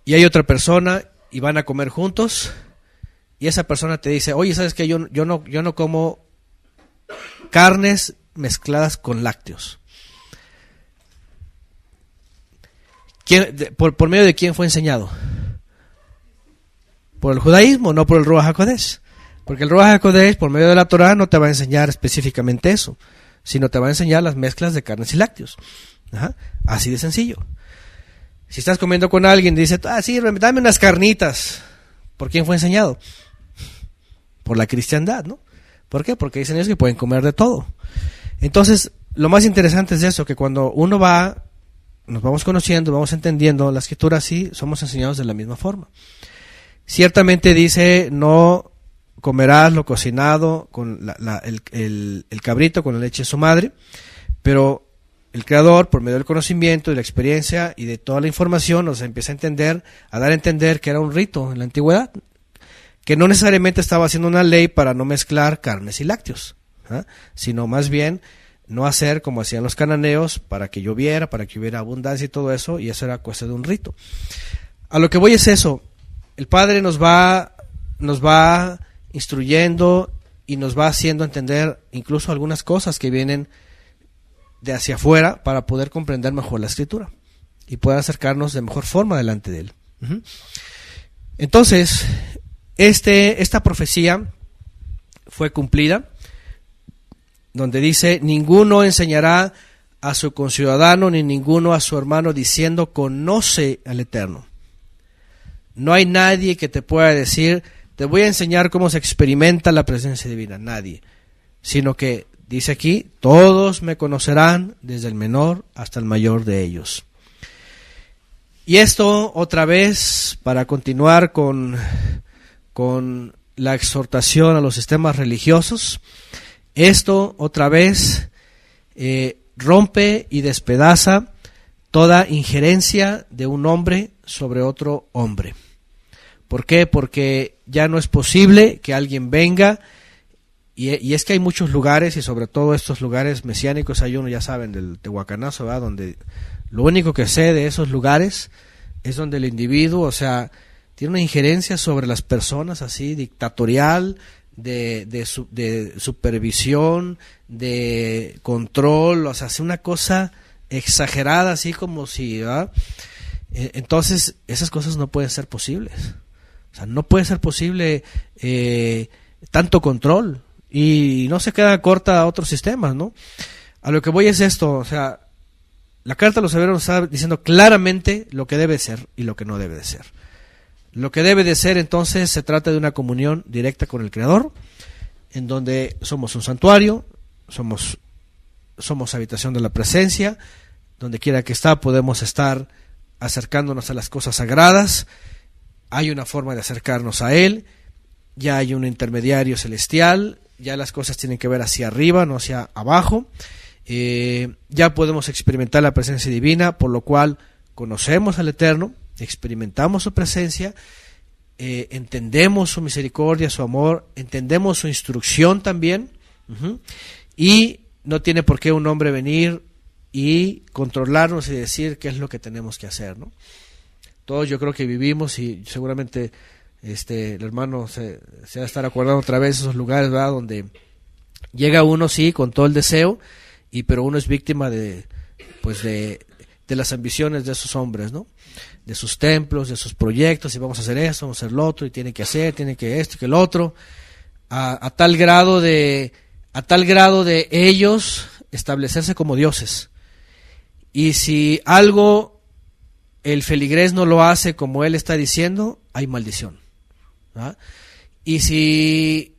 y hay otra persona y van a comer juntos, y esa persona te dice, oye, ¿sabes qué? Yo no como carnes mezcladas con lácteos. ¿Por medio de quién fue enseñado? Por el judaísmo, no por el Ruach HaKodesh. Porque el Ruach HaKodesh, por medio de la Torah, no te va a enseñar específicamente eso, sino te va a enseñar las mezclas de carnes y lácteos. Ajá. Así de sencillo. Si estás comiendo con alguien y dice, sí, dame unas carnitas. ¿Por quién fue enseñado? Por la cristiandad, ¿no? ¿Por qué? Porque dicen ellos que pueden comer de todo. Entonces, lo más interesante es eso, que cuando uno nos vamos conociendo, vamos entendiendo la Escritura, sí, somos enseñados de la misma forma. Ciertamente dice, no comerás lo cocinado con el cabrito con la leche de su madre, pero el Creador, por medio del conocimiento, de la experiencia y de toda la información, nos empieza a dar a entender que era un rito en la antigüedad, que no necesariamente estaba haciendo una ley para no mezclar carnes y lácteos, sino más bien no hacer como hacían los cananeos para que lloviera, para que hubiera abundancia y todo eso, y eso era cuestión de un rito. A lo que voy es eso, el Padre nos va instruyendo y nos va haciendo entender incluso algunas cosas que vienen de hacia afuera para poder comprender mejor la Escritura y poder acercarnos de mejor forma delante de Él. Entonces, esta profecía fue cumplida, donde dice, ninguno enseñará a su conciudadano ni ninguno a su hermano diciendo, conoce al Eterno. No hay nadie que te pueda decir, te voy a enseñar cómo se experimenta la presencia divina, nadie, sino que dice aquí, todos me conocerán desde el menor hasta el mayor de ellos. Y esto otra vez, para continuar con la exhortación a los sistemas religiosos, esto otra vez rompe y despedaza toda injerencia de un hombre sobre otro hombre. ¿Por qué? Porque ya no es posible que alguien venga, y es que hay muchos lugares, y sobre todo estos lugares mesiánicos, hay uno, ya saben, del Tehuacanazo, ¿verdad? Donde lo único que sé de esos lugares es donde el individuo, o sea, tiene una injerencia sobre las personas así, dictatorial, de supervisión, de control, o sea, hace una cosa exagerada, así como si, ¿verdad? Entonces, esas cosas no pueden ser posibles. O sea, no puede ser posible tanto control, y no se queda corta a otros sistemas, ¿no? A lo que voy es esto, o sea, la carta de los Hebreos está diciendo claramente lo que debe ser y lo que no debe de ser. Lo que debe de ser, entonces, se trata de una comunión directa con el Creador, en donde somos un santuario, somos habitación de la presencia, donde quiera que está podemos estar acercándonos a las cosas sagradas, hay una forma de acercarnos a Él, ya hay un intermediario celestial, ya las cosas tienen que ver hacia arriba, no hacia abajo, ya podemos experimentar la presencia divina, por lo cual conocemos al Eterno, experimentamos su presencia, entendemos su misericordia, su amor, entendemos su instrucción también, y no tiene por qué un hombre venir y controlarnos y decir qué es lo que tenemos que hacer, ¿no? Todos yo creo que vivimos, y seguramente el hermano se va a estar acordando otra vez de esos lugares, ¿verdad?, donde llega uno, sí, con todo el deseo, pero uno es víctima de las ambiciones de esos hombres, ¿no? De sus templos, de sus proyectos, y vamos a hacer esto, vamos a hacer lo otro, y tiene que esto y que el otro, a tal grado de ellos establecerse como dioses. Y si algo el feligrés no lo hace como él está diciendo, hay maldición, ¿verdad? Y si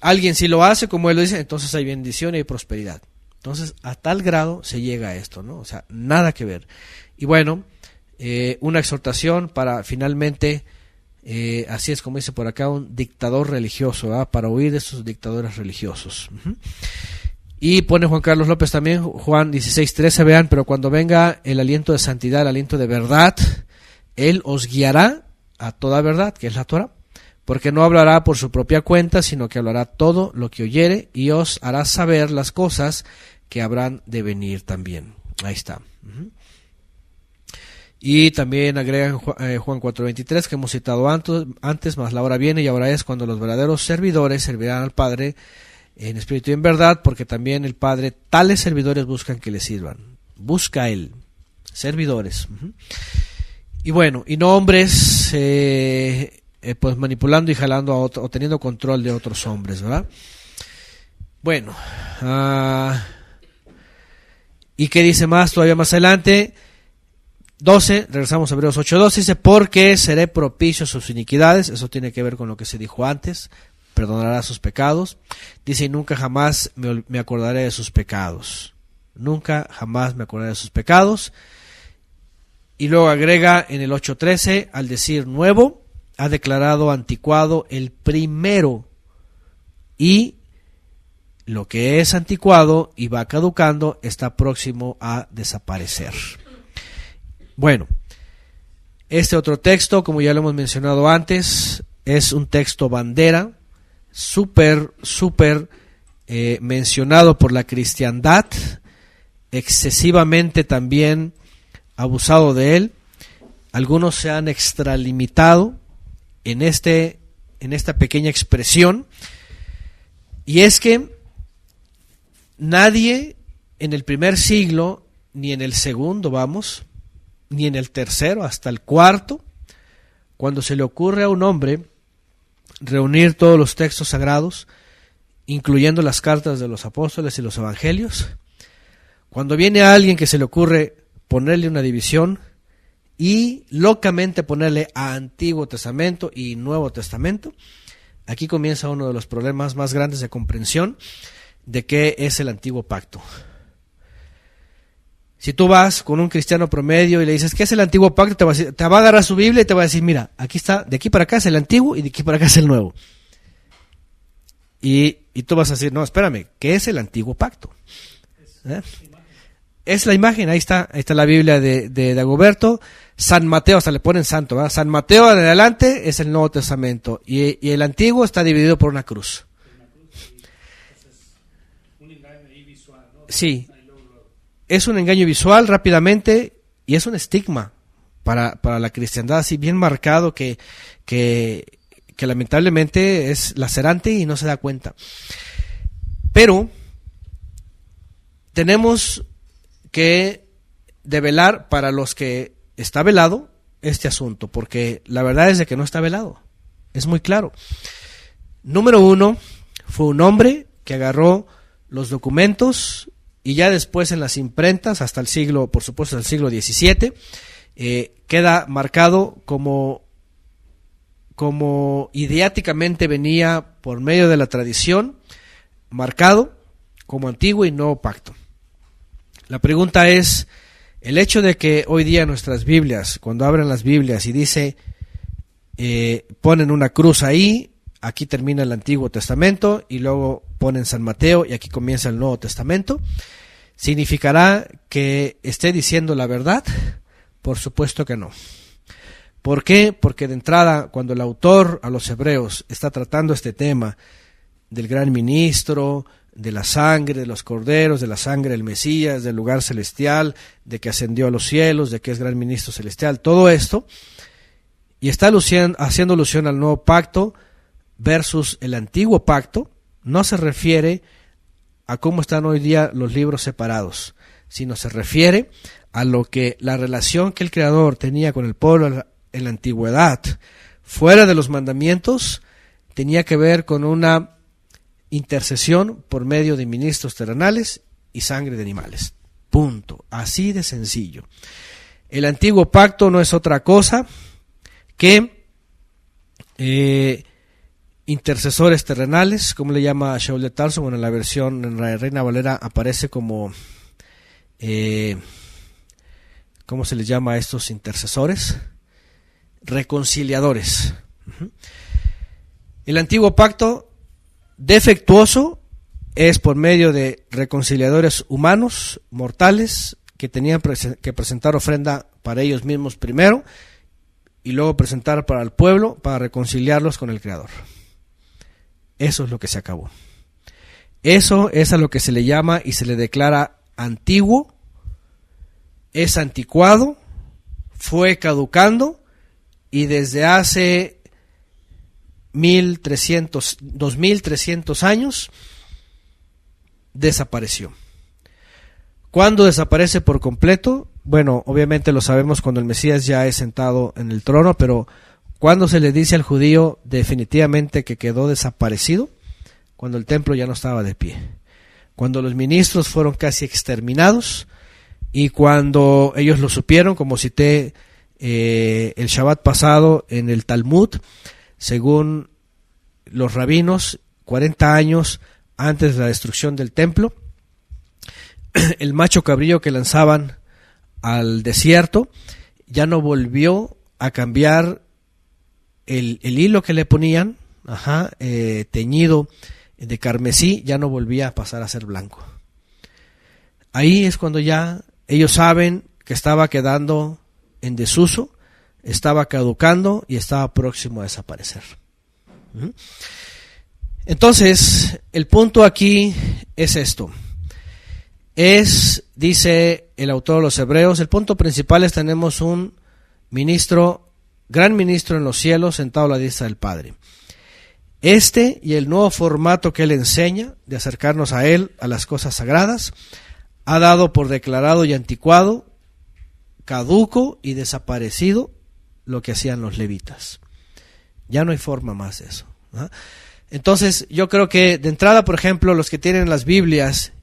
alguien sí lo hace como él lo dice, entonces hay bendición y hay prosperidad. Entonces, a tal grado se llega a esto, ¿no? O sea, nada que ver. Y bueno, una exhortación para finalmente, así es como dice por acá, un dictador religioso, ¿verdad?, para huir de esos dictadores religiosos. Y pone Juan Carlos López también, Juan 16:13, vean, pero cuando venga el aliento de santidad, el aliento de verdad, él os guiará a toda verdad, que es la Torah, porque no hablará por su propia cuenta, sino que hablará todo lo que oyere y os hará saber las cosas que habrán de venir también. Ahí está. Y también agrega Juan 4:23, que hemos citado antes, mas la hora viene y ahora es cuando los verdaderos servidores servirán al Padre en espíritu y en verdad, porque también el Padre tales servidores buscan que le sirvan. Busca Él servidores. Y bueno, y no hombres pues manipulando y jalando a otro, o teniendo control de otros hombres, ¿verdad? Bueno, ¿y qué dice más todavía más adelante? 12, regresamos a Hebreos 8:12, dice, porque seré propicio a sus iniquidades. Eso tiene que ver con lo que se dijo antes, perdonará sus pecados. Dice, y nunca jamás me acordaré de sus pecados. Nunca jamás me acordaré de sus pecados. Y luego agrega en el 8:13, al decir nuevo, ha declarado anticuado el primero, y lo que es anticuado y va caducando está próximo a desaparecer. Bueno, este otro texto, como ya lo hemos mencionado antes, es un texto bandera, súper mencionado por la cristiandad, excesivamente también abusado de él. Algunos se han extralimitado en esta pequeña expresión, y es que nadie en el primer siglo, ni en el segundo, ni en el tercero, hasta el cuarto, cuando se le ocurre a un hombre reunir todos los textos sagrados, incluyendo las cartas de los apóstoles y los evangelios, cuando viene a alguien que se le ocurre ponerle una división y locamente ponerle a Antiguo Testamento y Nuevo Testamento, aquí comienza uno de los problemas más grandes de comprensión de qué es el Antiguo Pacto. Si tú vas con un cristiano promedio y le dices, ¿qué es el Antiguo Pacto?, te va a agarrar su Biblia y te va a decir, mira, aquí está, de aquí para acá es el Antiguo y de aquí para acá es el Nuevo. Y tú vas a decir, no, espérame, ¿qué es el Antiguo Pacto? Es la imagen, ahí está la Biblia de Dagoberto. San Mateo, hasta le ponen santo, ¿verdad? San Mateo en adelante es el Nuevo Testamento, y el Antiguo está dividido por una cruz. Sí, es un engaño visual rápidamente, y es un estigma para la cristiandad así bien marcado que lamentablemente es lacerante y no se da cuenta. Pero tenemos que develar para los que está velado este asunto, porque la verdad es de que no está velado, es muy claro. Número uno, fue un hombre que agarró los documentos y ya después en las imprentas, hasta el siglo, por supuesto, el siglo XVII, queda marcado como ideáticamente venía por medio de la tradición, marcado como Antiguo y Nuevo Pacto. La pregunta es, el hecho de que hoy día nuestras Biblias, cuando abren las Biblias y dice, ponen una cruz ahí, aquí termina el Antiguo Testamento, y luego ponen San Mateo y aquí comienza el Nuevo Testamento, ¿significará que esté diciendo la verdad? Por supuesto que no. ¿Por qué? Porque de entrada, cuando el autor a los hebreos está tratando este tema del gran ministro, de la sangre de los corderos, de la sangre del Mesías, del lugar celestial, de que ascendió a los cielos, de que es gran ministro celestial, todo esto, y está haciendo alusión al nuevo pacto versus el antiguo pacto, no se refiere a cómo están hoy día los libros separados, sino se refiere a lo que la relación que el Creador tenía con el pueblo en la antigüedad, fuera de los mandamientos, tenía que ver con una intercesión por medio de ministros terrenales y sangre de animales. Punto. Así de sencillo. El antiguo pacto no es otra cosa que intercesores terrenales, como le llama Shaul de Tarso. Bueno, en la versión en la Reina Valera aparece como ¿cómo se les llama a estos intercesores? Reconciliadores. El antiguo pacto defectuoso es por medio de reconciliadores humanos, mortales, que tenían que presentar ofrenda para ellos mismos primero y luego presentar para el pueblo para reconciliarlos con el Creador. Eso es lo que se acabó. Eso es a lo que se le llama y se le declara antiguo, es anticuado, fue caducando y desde hace 2300 años desapareció. ¿Cuándo desaparece por completo? Bueno, obviamente lo sabemos cuando el Mesías ya es sentado en el trono, pero ¿cuándo se le dice al judío definitivamente que quedó desaparecido? Cuando el templo ya no estaba de pie, cuando los ministros fueron casi exterminados y cuando ellos lo supieron, como cité el Shabbat pasado en el Talmud, según los rabinos, 40 años antes de la destrucción del templo, el macho cabrío que lanzaban al desierto ya no volvió a cambiar el hilo que le ponían, teñido de carmesí, ya no volvía a pasar a ser blanco. Ahí es cuando ya ellos saben que estaba quedando en desuso, estaba caducando y estaba próximo a desaparecer. Entonces, el punto aquí es esto. Dice el autor de los Hebreos, el punto principal es: tenemos un ministro, gran ministro en los cielos, sentado a la diestra del Padre. Este y el nuevo formato que él enseña de acercarnos a él, a las cosas sagradas, ha dado por declarado y anticuado, caduco y desaparecido lo que hacían los levitas. Ya no hay forma más de eso, ¿no? Entonces, yo creo que de entrada, por ejemplo, los que tienen las Biblias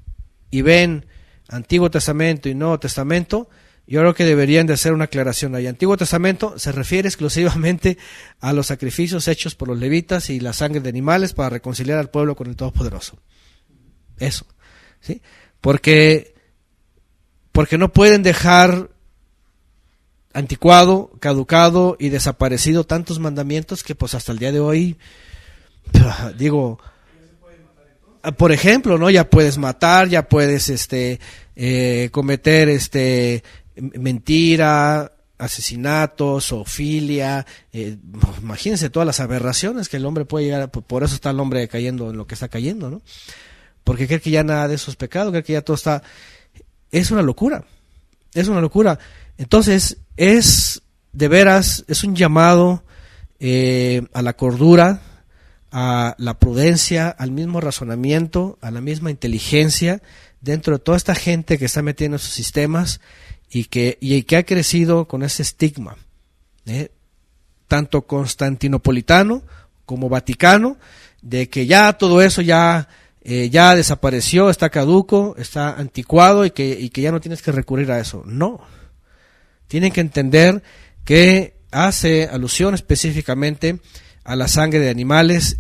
y ven Antiguo Testamento y Nuevo Testamento, yo creo que deberían de hacer una aclaración ahí. Antiguo Testamento se refiere exclusivamente a los sacrificios hechos por los levitas y la sangre de animales para reconciliar al pueblo con el Todopoderoso. Eso, ¿sí? Porque no pueden dejar anticuado, caducado y desaparecido tantos mandamientos que pues hasta el día de hoy, digo, por ejemplo, ¿no? Ya puedes matar, ya puedes cometer mentira, asesinatos, zoofilia, imagínense todas las aberraciones que el hombre puede llegar, por eso está el hombre cayendo en lo que está cayendo, ¿no? Porque cree que ya nada de eso es pecado, cree que ya todo está, es una locura. Entonces, es de veras, es un llamado a la cordura, a la prudencia, al mismo razonamiento, a la misma inteligencia dentro de toda esta gente que está metida en sus sistemas y que ha crecido con ese estigma, tanto constantinopolitano como vaticano, de que ya todo eso ya desapareció, está caduco, está anticuado y que ya no tienes que recurrir a eso. No, tienen que entender que hace alusión específicamente a la sangre de animales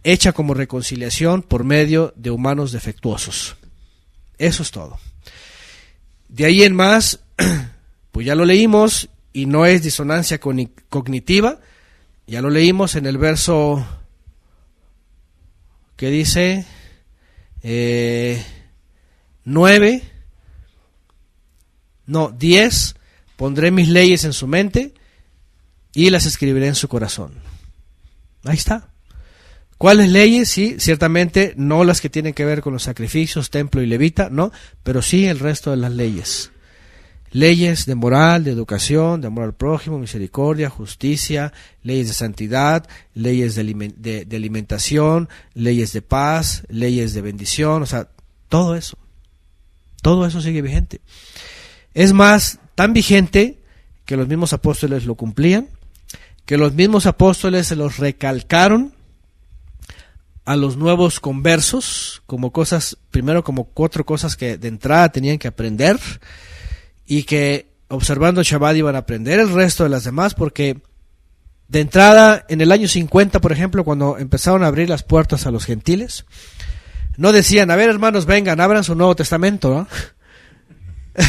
hecha como reconciliación por medio de humanos defectuosos. Eso es todo. De ahí en más, pues ya lo leímos y no es disonancia cognitiva. Ya lo leímos en el verso que dice 10, pondré mis leyes en su mente y las escribiré en su corazón. Ahí está. ¿Cuáles leyes? Sí, ciertamente no las que tienen que ver con los sacrificios, templo y levita, no, pero sí el resto de las leyes. Leyes de moral, de educación, de amor al prójimo, misericordia, justicia, leyes de santidad, leyes de alimentación, leyes de paz, leyes de bendición, o sea, todo eso sigue vigente. Es más, tan vigente que los mismos apóstoles lo cumplían, que los mismos apóstoles se los recalcaron a los nuevos conversos, como cosas, primero como 4 cosas que de entrada tenían que aprender, y que observando Shabbat iban a aprender el resto de las demás, porque de entrada en el año 50, por ejemplo, cuando empezaron a abrir las puertas a los gentiles, no decían, a ver hermanos, vengan, abran su Nuevo Testamento, ¿no?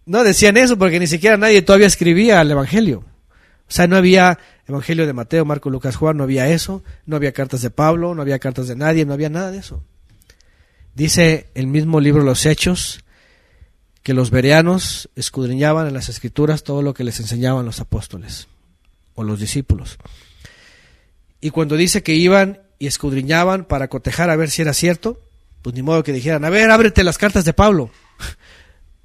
No decían eso porque ni siquiera nadie todavía escribía el Evangelio. O sea, no había Evangelio de Mateo, Marco, Lucas, Juan, no había eso, no había cartas de Pablo, no había cartas de nadie, no había nada de eso. Dice el mismo libro Los Hechos que los bereanos escudriñaban en las Escrituras todo lo que les enseñaban los apóstoles o los discípulos. Y cuando dice que iban y escudriñaban para cotejar a ver si era cierto, pues ni modo que dijeran, a ver, ábrete las cartas de Pablo.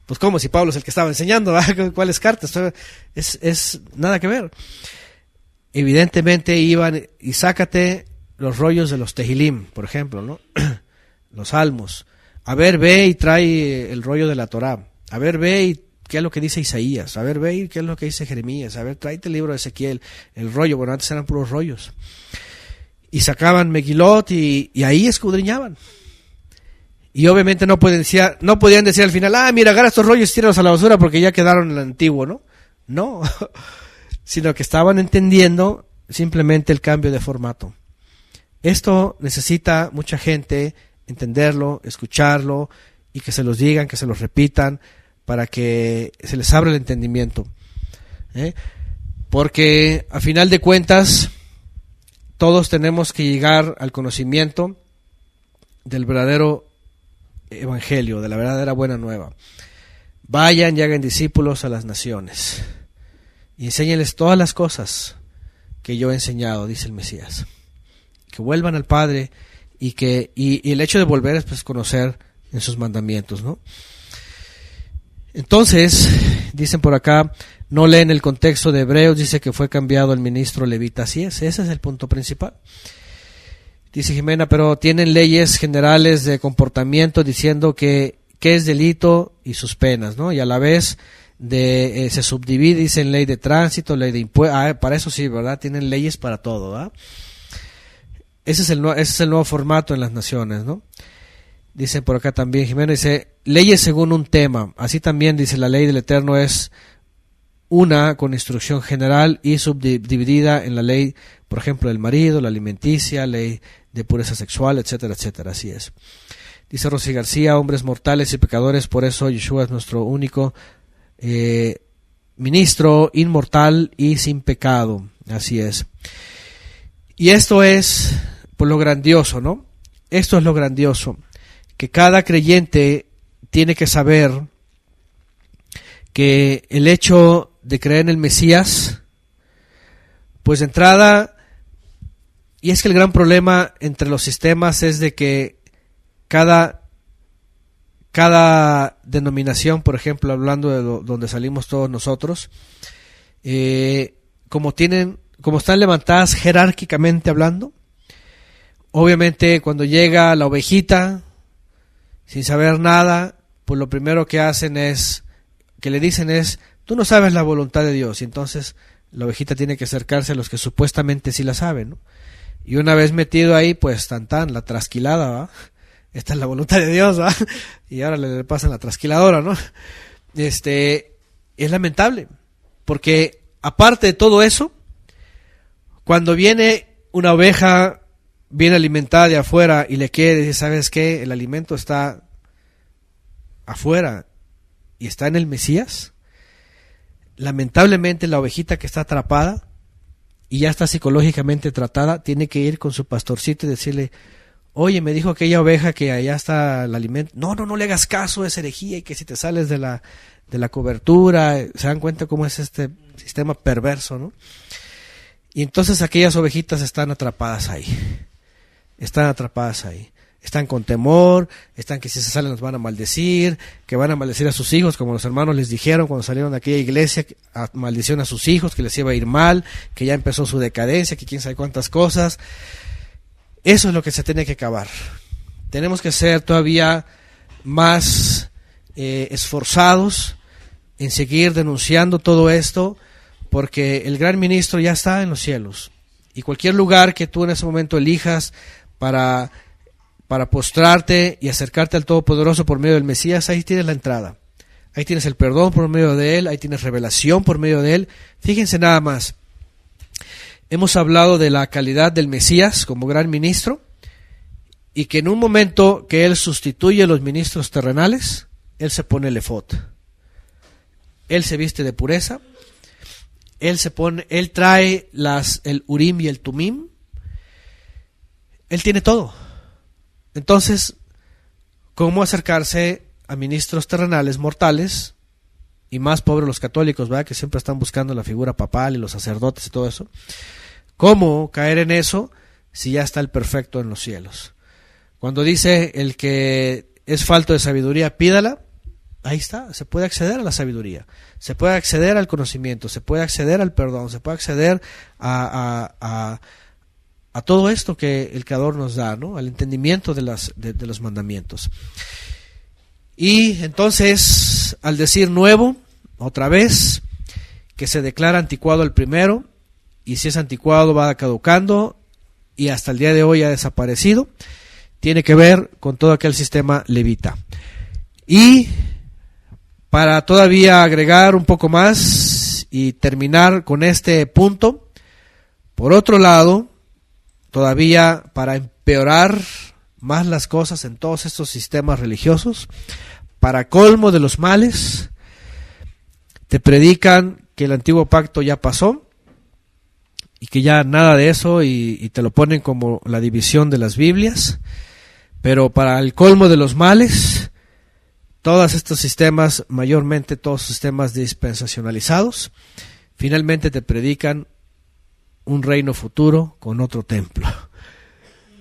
Pues cómo, si Pablo es el que estaba enseñando, ¿cuáles cartas? Es nada que ver. Evidentemente iban y sácate los rollos de los Tehilim, por ejemplo, ¿no? Los salmos. A ver, ve y trae el rollo de la Torá. A ver, ve y qué es lo que dice Isaías. A ver, ve y qué es lo que dice Jeremías. A ver, tráete el libro de Ezequiel, el rollo. Bueno, antes eran puros rollos. Y sacaban Megilot y ahí escudriñaban. Y obviamente no podían decir al final, mira, agarra estos rollos y tíralos a la basura porque ya quedaron en el antiguo, ¿no? No, sino que estaban entendiendo simplemente el cambio de formato. Esto necesita mucha gente entenderlo, escucharlo y que se los digan, que se los repitan para que se les abra el entendimiento. Porque a final de cuentas todos tenemos que llegar al conocimiento del verdadero evangelio, de la verdadera buena nueva. Vayan y hagan discípulos a las naciones y enséñenles todas las cosas que yo he enseñado, dice el Mesías. Que vuelvan al Padre y el hecho de volver es pues conocer en sus mandamientos, ¿no? Entonces, dicen por acá, no leen el contexto de Hebreos, dice que fue cambiado el ministro levita. Así es, ese es el punto principal. Dice Jimena, pero tienen leyes generales de comportamiento diciendo que qué es delito y sus penas, ¿no? Y a la vez se subdivide, dicen ley de tránsito, ley de impuestos. Para eso sí, ¿verdad? Tienen leyes para todo, ¿verdad? Ese es el nuevo formato en las naciones, ¿no? Dice por acá también Jimena, dice leyes según un tema. Así también dice la ley del Eterno es una con instrucción general y subdividida en la ley, por ejemplo, del marido, la alimenticia, ley de pureza sexual, etcétera, etcétera. Así es. Dice Rosy García, hombres mortales y pecadores, por eso Yeshua es nuestro único ministro inmortal y sin pecado. Así es. Y esto es por lo grandioso, ¿no? Esto es lo grandioso, que cada creyente tiene que saber que el hecho de creer en el Mesías, pues de entrada, y es que el gran problema entre los sistemas es de que cada denominación, por ejemplo, hablando de donde salimos todos nosotros, como están levantadas jerárquicamente hablando, obviamente cuando llega la ovejita, sin saber nada, pues lo primero que le dicen es, tú no sabes la voluntad de Dios, y entonces la ovejita tiene que acercarse a los que supuestamente sí la saben, ¿no? Y una vez metido ahí, pues la trasquilada, ¿va? Esta es la voluntad de Dios, ¿va? Y ahora le pasan la trasquiladora, ¿no? Es lamentable, porque aparte de todo eso, cuando viene una oveja bien alimentada de afuera y le quiere decir, ¿sabes qué? El alimento está afuera y está en el Mesías. Lamentablemente la ovejita que está atrapada y ya está psicológicamente tratada, tiene que ir con su pastorcito y decirle, Oye, me dijo aquella oveja que allá está el alimento. No le hagas caso, es herejía, y que si te sales de la cobertura, se dan cuenta cómo es este sistema perverso, ¿no? Y entonces aquellas ovejitas están atrapadas ahí. Están con temor, están que si se salen nos van a maldecir, que van a maldecir a sus hijos, como los hermanos les dijeron cuando salieron de aquella iglesia, maldicieron a sus hijos, que les iba a ir mal, que ya empezó su decadencia, que quién sabe cuántas cosas. Eso es lo que se tiene que acabar. Tenemos que ser todavía más esforzados en seguir denunciando todo esto, porque el gran ministro ya está en los cielos, y cualquier lugar que tú en ese momento elijas para postrarte y acercarte al Todopoderoso por medio del Mesías, ahí tienes la entrada, ahí tienes el perdón por medio de Él, ahí tienes revelación por medio de Él. Fíjense nada más, hemos hablado de la calidad del Mesías como gran ministro, y que en un momento que Él sustituye a los ministros terrenales, Él se pone el efod, Él se viste de pureza, Él trae el Urim y el Tumim, Él tiene todo. Entonces, ¿cómo acercarse a ministros terrenales mortales, y más pobres los católicos, ¿verdad?, que siempre están buscando la figura papal y los sacerdotes y todo eso? ¿Cómo caer en eso si ya está el perfecto en los cielos? Cuando dice el que es falto de sabiduría, pídala, ahí está, se puede acceder a la sabiduría, se puede acceder al conocimiento, se puede acceder al perdón, se puede acceder a todo esto que el Creador nos da, ¿no?, al entendimiento de los mandamientos. Y entonces, al decir nuevo, otra vez, que se declara anticuado el primero, y si es anticuado va caducando, y hasta el día de hoy ha desaparecido, tiene que ver con todo aquel sistema levita. Y para todavía agregar un poco más y terminar con este punto, por otro lado, todavía para empeorar más las cosas en todos estos sistemas religiosos, para colmo de los males, te predican que el antiguo pacto ya pasó y que ya nada de eso, y te lo ponen como la división de las Biblias. Pero para el colmo de los males, todos estos sistemas, mayormente todos sistemas dispensacionalizados, finalmente te predican un reino futuro con otro templo.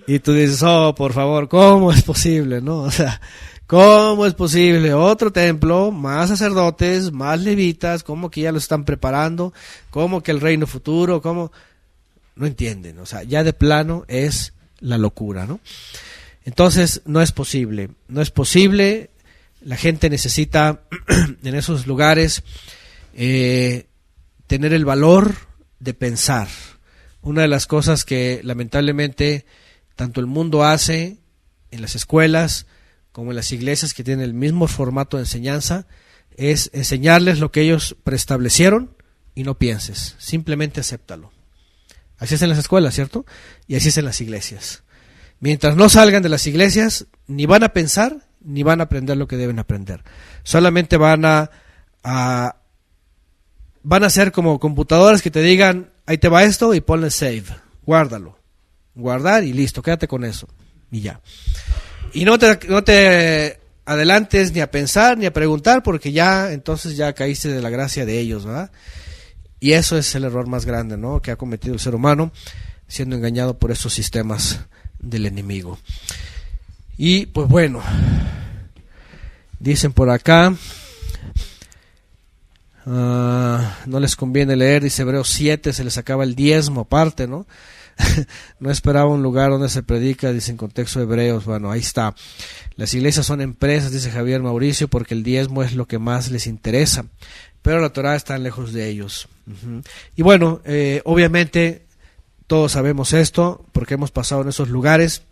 Y tú dices, oh, por favor, ¿cómo es posible, no? O sea, ¿cómo es posible? Otro templo, más sacerdotes, más levitas, ¿cómo que ya lo están preparando? ¿Cómo que el reino futuro? ¿Cómo? No entienden, o sea, ya de plano es la locura, ¿no? Entonces, no es posible, la gente necesita en esos lugares tener el valor de pensar. Una de las cosas que lamentablemente tanto el mundo hace en las escuelas como en las iglesias que tienen el mismo formato de enseñanza es enseñarles lo que ellos preestablecieron y no pienses, simplemente acéptalo. Así es en las escuelas, ¿cierto? Y así es en las iglesias. Mientras no salgan de las iglesias, ni van a pensar, ni van a aprender lo que deben aprender. Solamente van a ser como computadoras que te digan, ahí te va esto y ponle save, guárdalo. Guardar y listo, quédate con eso. Y ya. Y no te adelantes ni a pensar, ni a preguntar, porque entonces ya caíste de la gracia de ellos, ¿verdad? Y eso es el error más grande, ¿no?, que ha cometido el ser humano, siendo engañado por esos sistemas del enemigo. Y pues bueno, dicen por acá, no les conviene leer, dice Hebreos 7, se les acaba el diezmo aparte, ¿no? No esperaba un lugar donde se predica, dice en contexto de Hebreos. Bueno, ahí está. Las iglesias son empresas, dice Javier Mauricio, porque el diezmo es lo que más les interesa, pero la Torah está lejos de ellos. Y bueno, obviamente todos sabemos esto porque hemos pasado en esos lugares.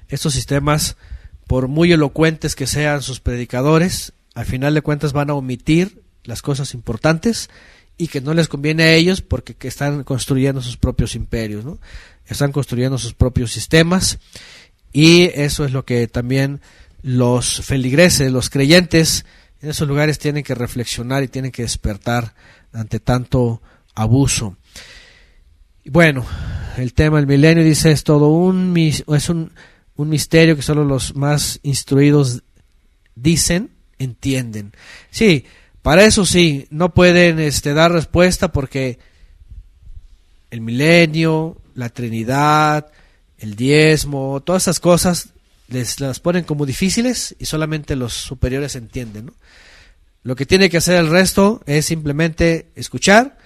Estos sistemas, por muy elocuentes que sean sus predicadores, al final de cuentas van a omitir las cosas importantes y que no les conviene a ellos porque que están construyendo sus propios imperios, ¿no? Están construyendo sus propios sistemas, y eso es lo que también los feligreses, los creyentes en esos lugares tienen que reflexionar y tienen que despertar ante tanto abuso. Y bueno, el tema del milenio, dice, es todo un misterio que solo los más instruidos entienden. Sí, para eso sí, no pueden dar respuesta porque el milenio, la Trinidad, el diezmo, todas esas cosas las ponen como difíciles y solamente los superiores entienden, ¿no? Lo que tiene que hacer el resto es simplemente escuchar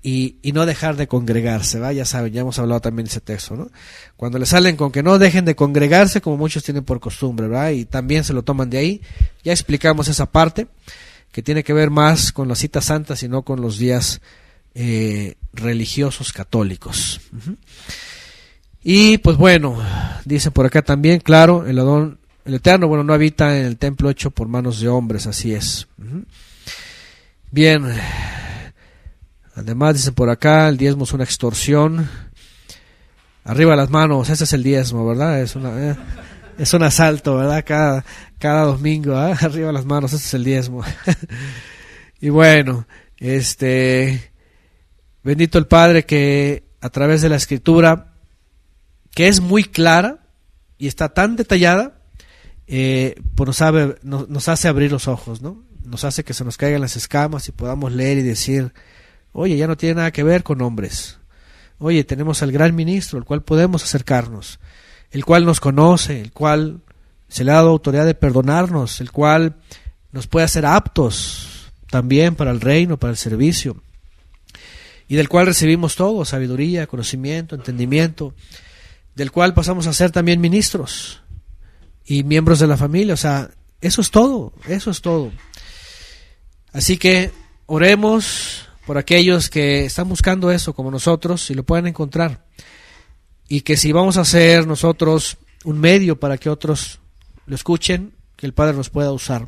y no dejar de congregarse, ¿va? Ya saben, ya hemos hablado también de ese texto, ¿no? Cuando le salen con que no dejen de congregarse, como muchos tienen por costumbre, ¿verdad? Y también se lo toman de ahí. Ya explicamos esa parte, que tiene que ver más con las citas santas y no con los días religiosos católicos. Y pues bueno, dice por acá también, claro, el Eterno, bueno, no habita en el templo hecho por manos de hombres, así es. Bien, además dicen por acá, el diezmo es una extorsión. Arriba las manos, ese es el diezmo, ¿verdad? Es un asalto, ¿verdad? Cada domingo, ¿eh? Arriba las manos, ese es el diezmo. Y bueno, bendito el Padre que a través de la Escritura, que es muy clara y está tan detallada, pues nos hace abrir los ojos, ¿no? Nos hace que se nos caigan las escamas y podamos leer y decir, oye, ya no tiene nada que ver con hombres. Oye, tenemos al gran ministro, al cual podemos acercarnos, el cual nos conoce, el cual se le ha dado autoridad de perdonarnos, el cual nos puede hacer aptos también para el reino, para el servicio, y del cual recibimos todo, sabiduría, conocimiento, entendimiento, del cual pasamos a ser también ministros y miembros de la familia. O sea, eso es todo. Así que oremos por aquellos que están buscando eso como nosotros y lo pueden encontrar, y que si vamos a ser nosotros un medio para que otros lo escuchen, que el Padre nos pueda usar.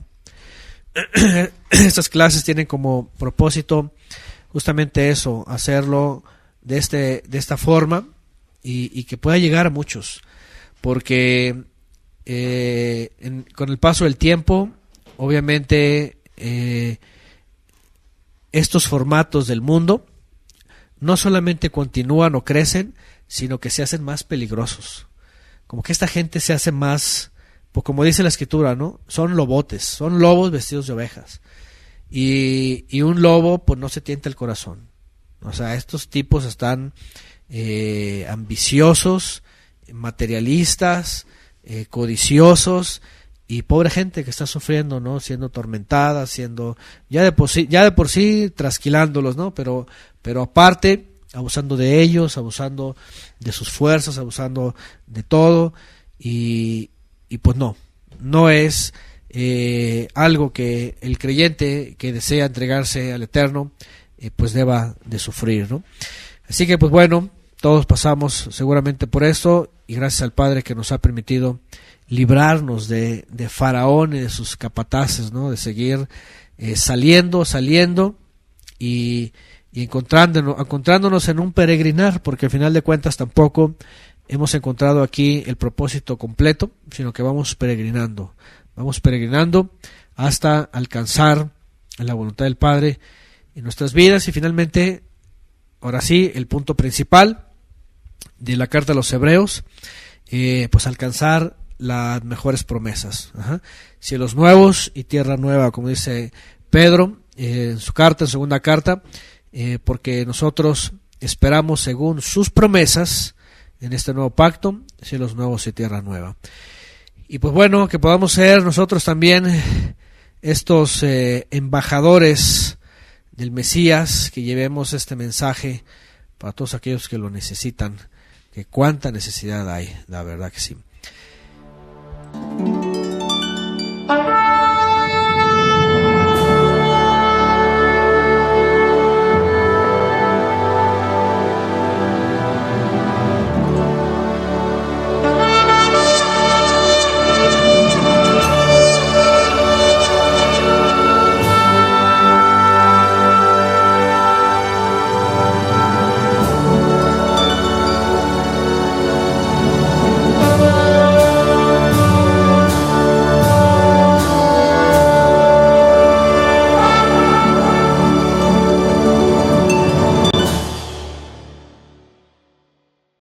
Estas clases tienen como propósito justamente eso, hacerlo de esta forma y que pueda llegar a muchos, porque con el paso del tiempo, obviamente, estos formatos del mundo no solamente continúan o crecen, sino que se hacen más peligrosos. Como que esta gente se hace más, pues como dice la Escritura, ¿no? Son lobotes, son lobos vestidos de ovejas. Y un lobo, pues no se tienta el corazón. O sea, estos tipos están ambiciosos, materialistas, codiciosos, y pobre gente que está sufriendo, ¿no? Siendo atormentada, siendo ya de por sí trasquilándolos, ¿no? Pero aparte abusando de ellos, abusando de sus fuerzas, abusando de todo, y pues no es algo que el creyente que desea entregarse al Eterno pues deba de sufrir, ¿no? Así que pues bueno, todos pasamos seguramente por esto, y gracias al Padre que nos ha permitido librarnos de Faraón y de sus capataces, ¿no? De seguir saliendo y encontrándonos en un peregrinar, porque al final de cuentas tampoco hemos encontrado aquí el propósito completo, sino que vamos peregrinando hasta alcanzar la voluntad del Padre en nuestras vidas. Y finalmente, ahora sí, el punto principal de la carta a los Hebreos, pues alcanzar las mejores promesas. Cielos nuevos y tierra nueva, como dice Pedro en su carta, en segunda carta, porque nosotros esperamos según sus promesas en este nuevo pacto, cielos nuevos y tierra nueva. Y pues bueno, que podamos ser nosotros también estos embajadores del Mesías, que llevemos este mensaje para todos aquellos que lo necesitan, que cuánta necesidad hay, la verdad que sí.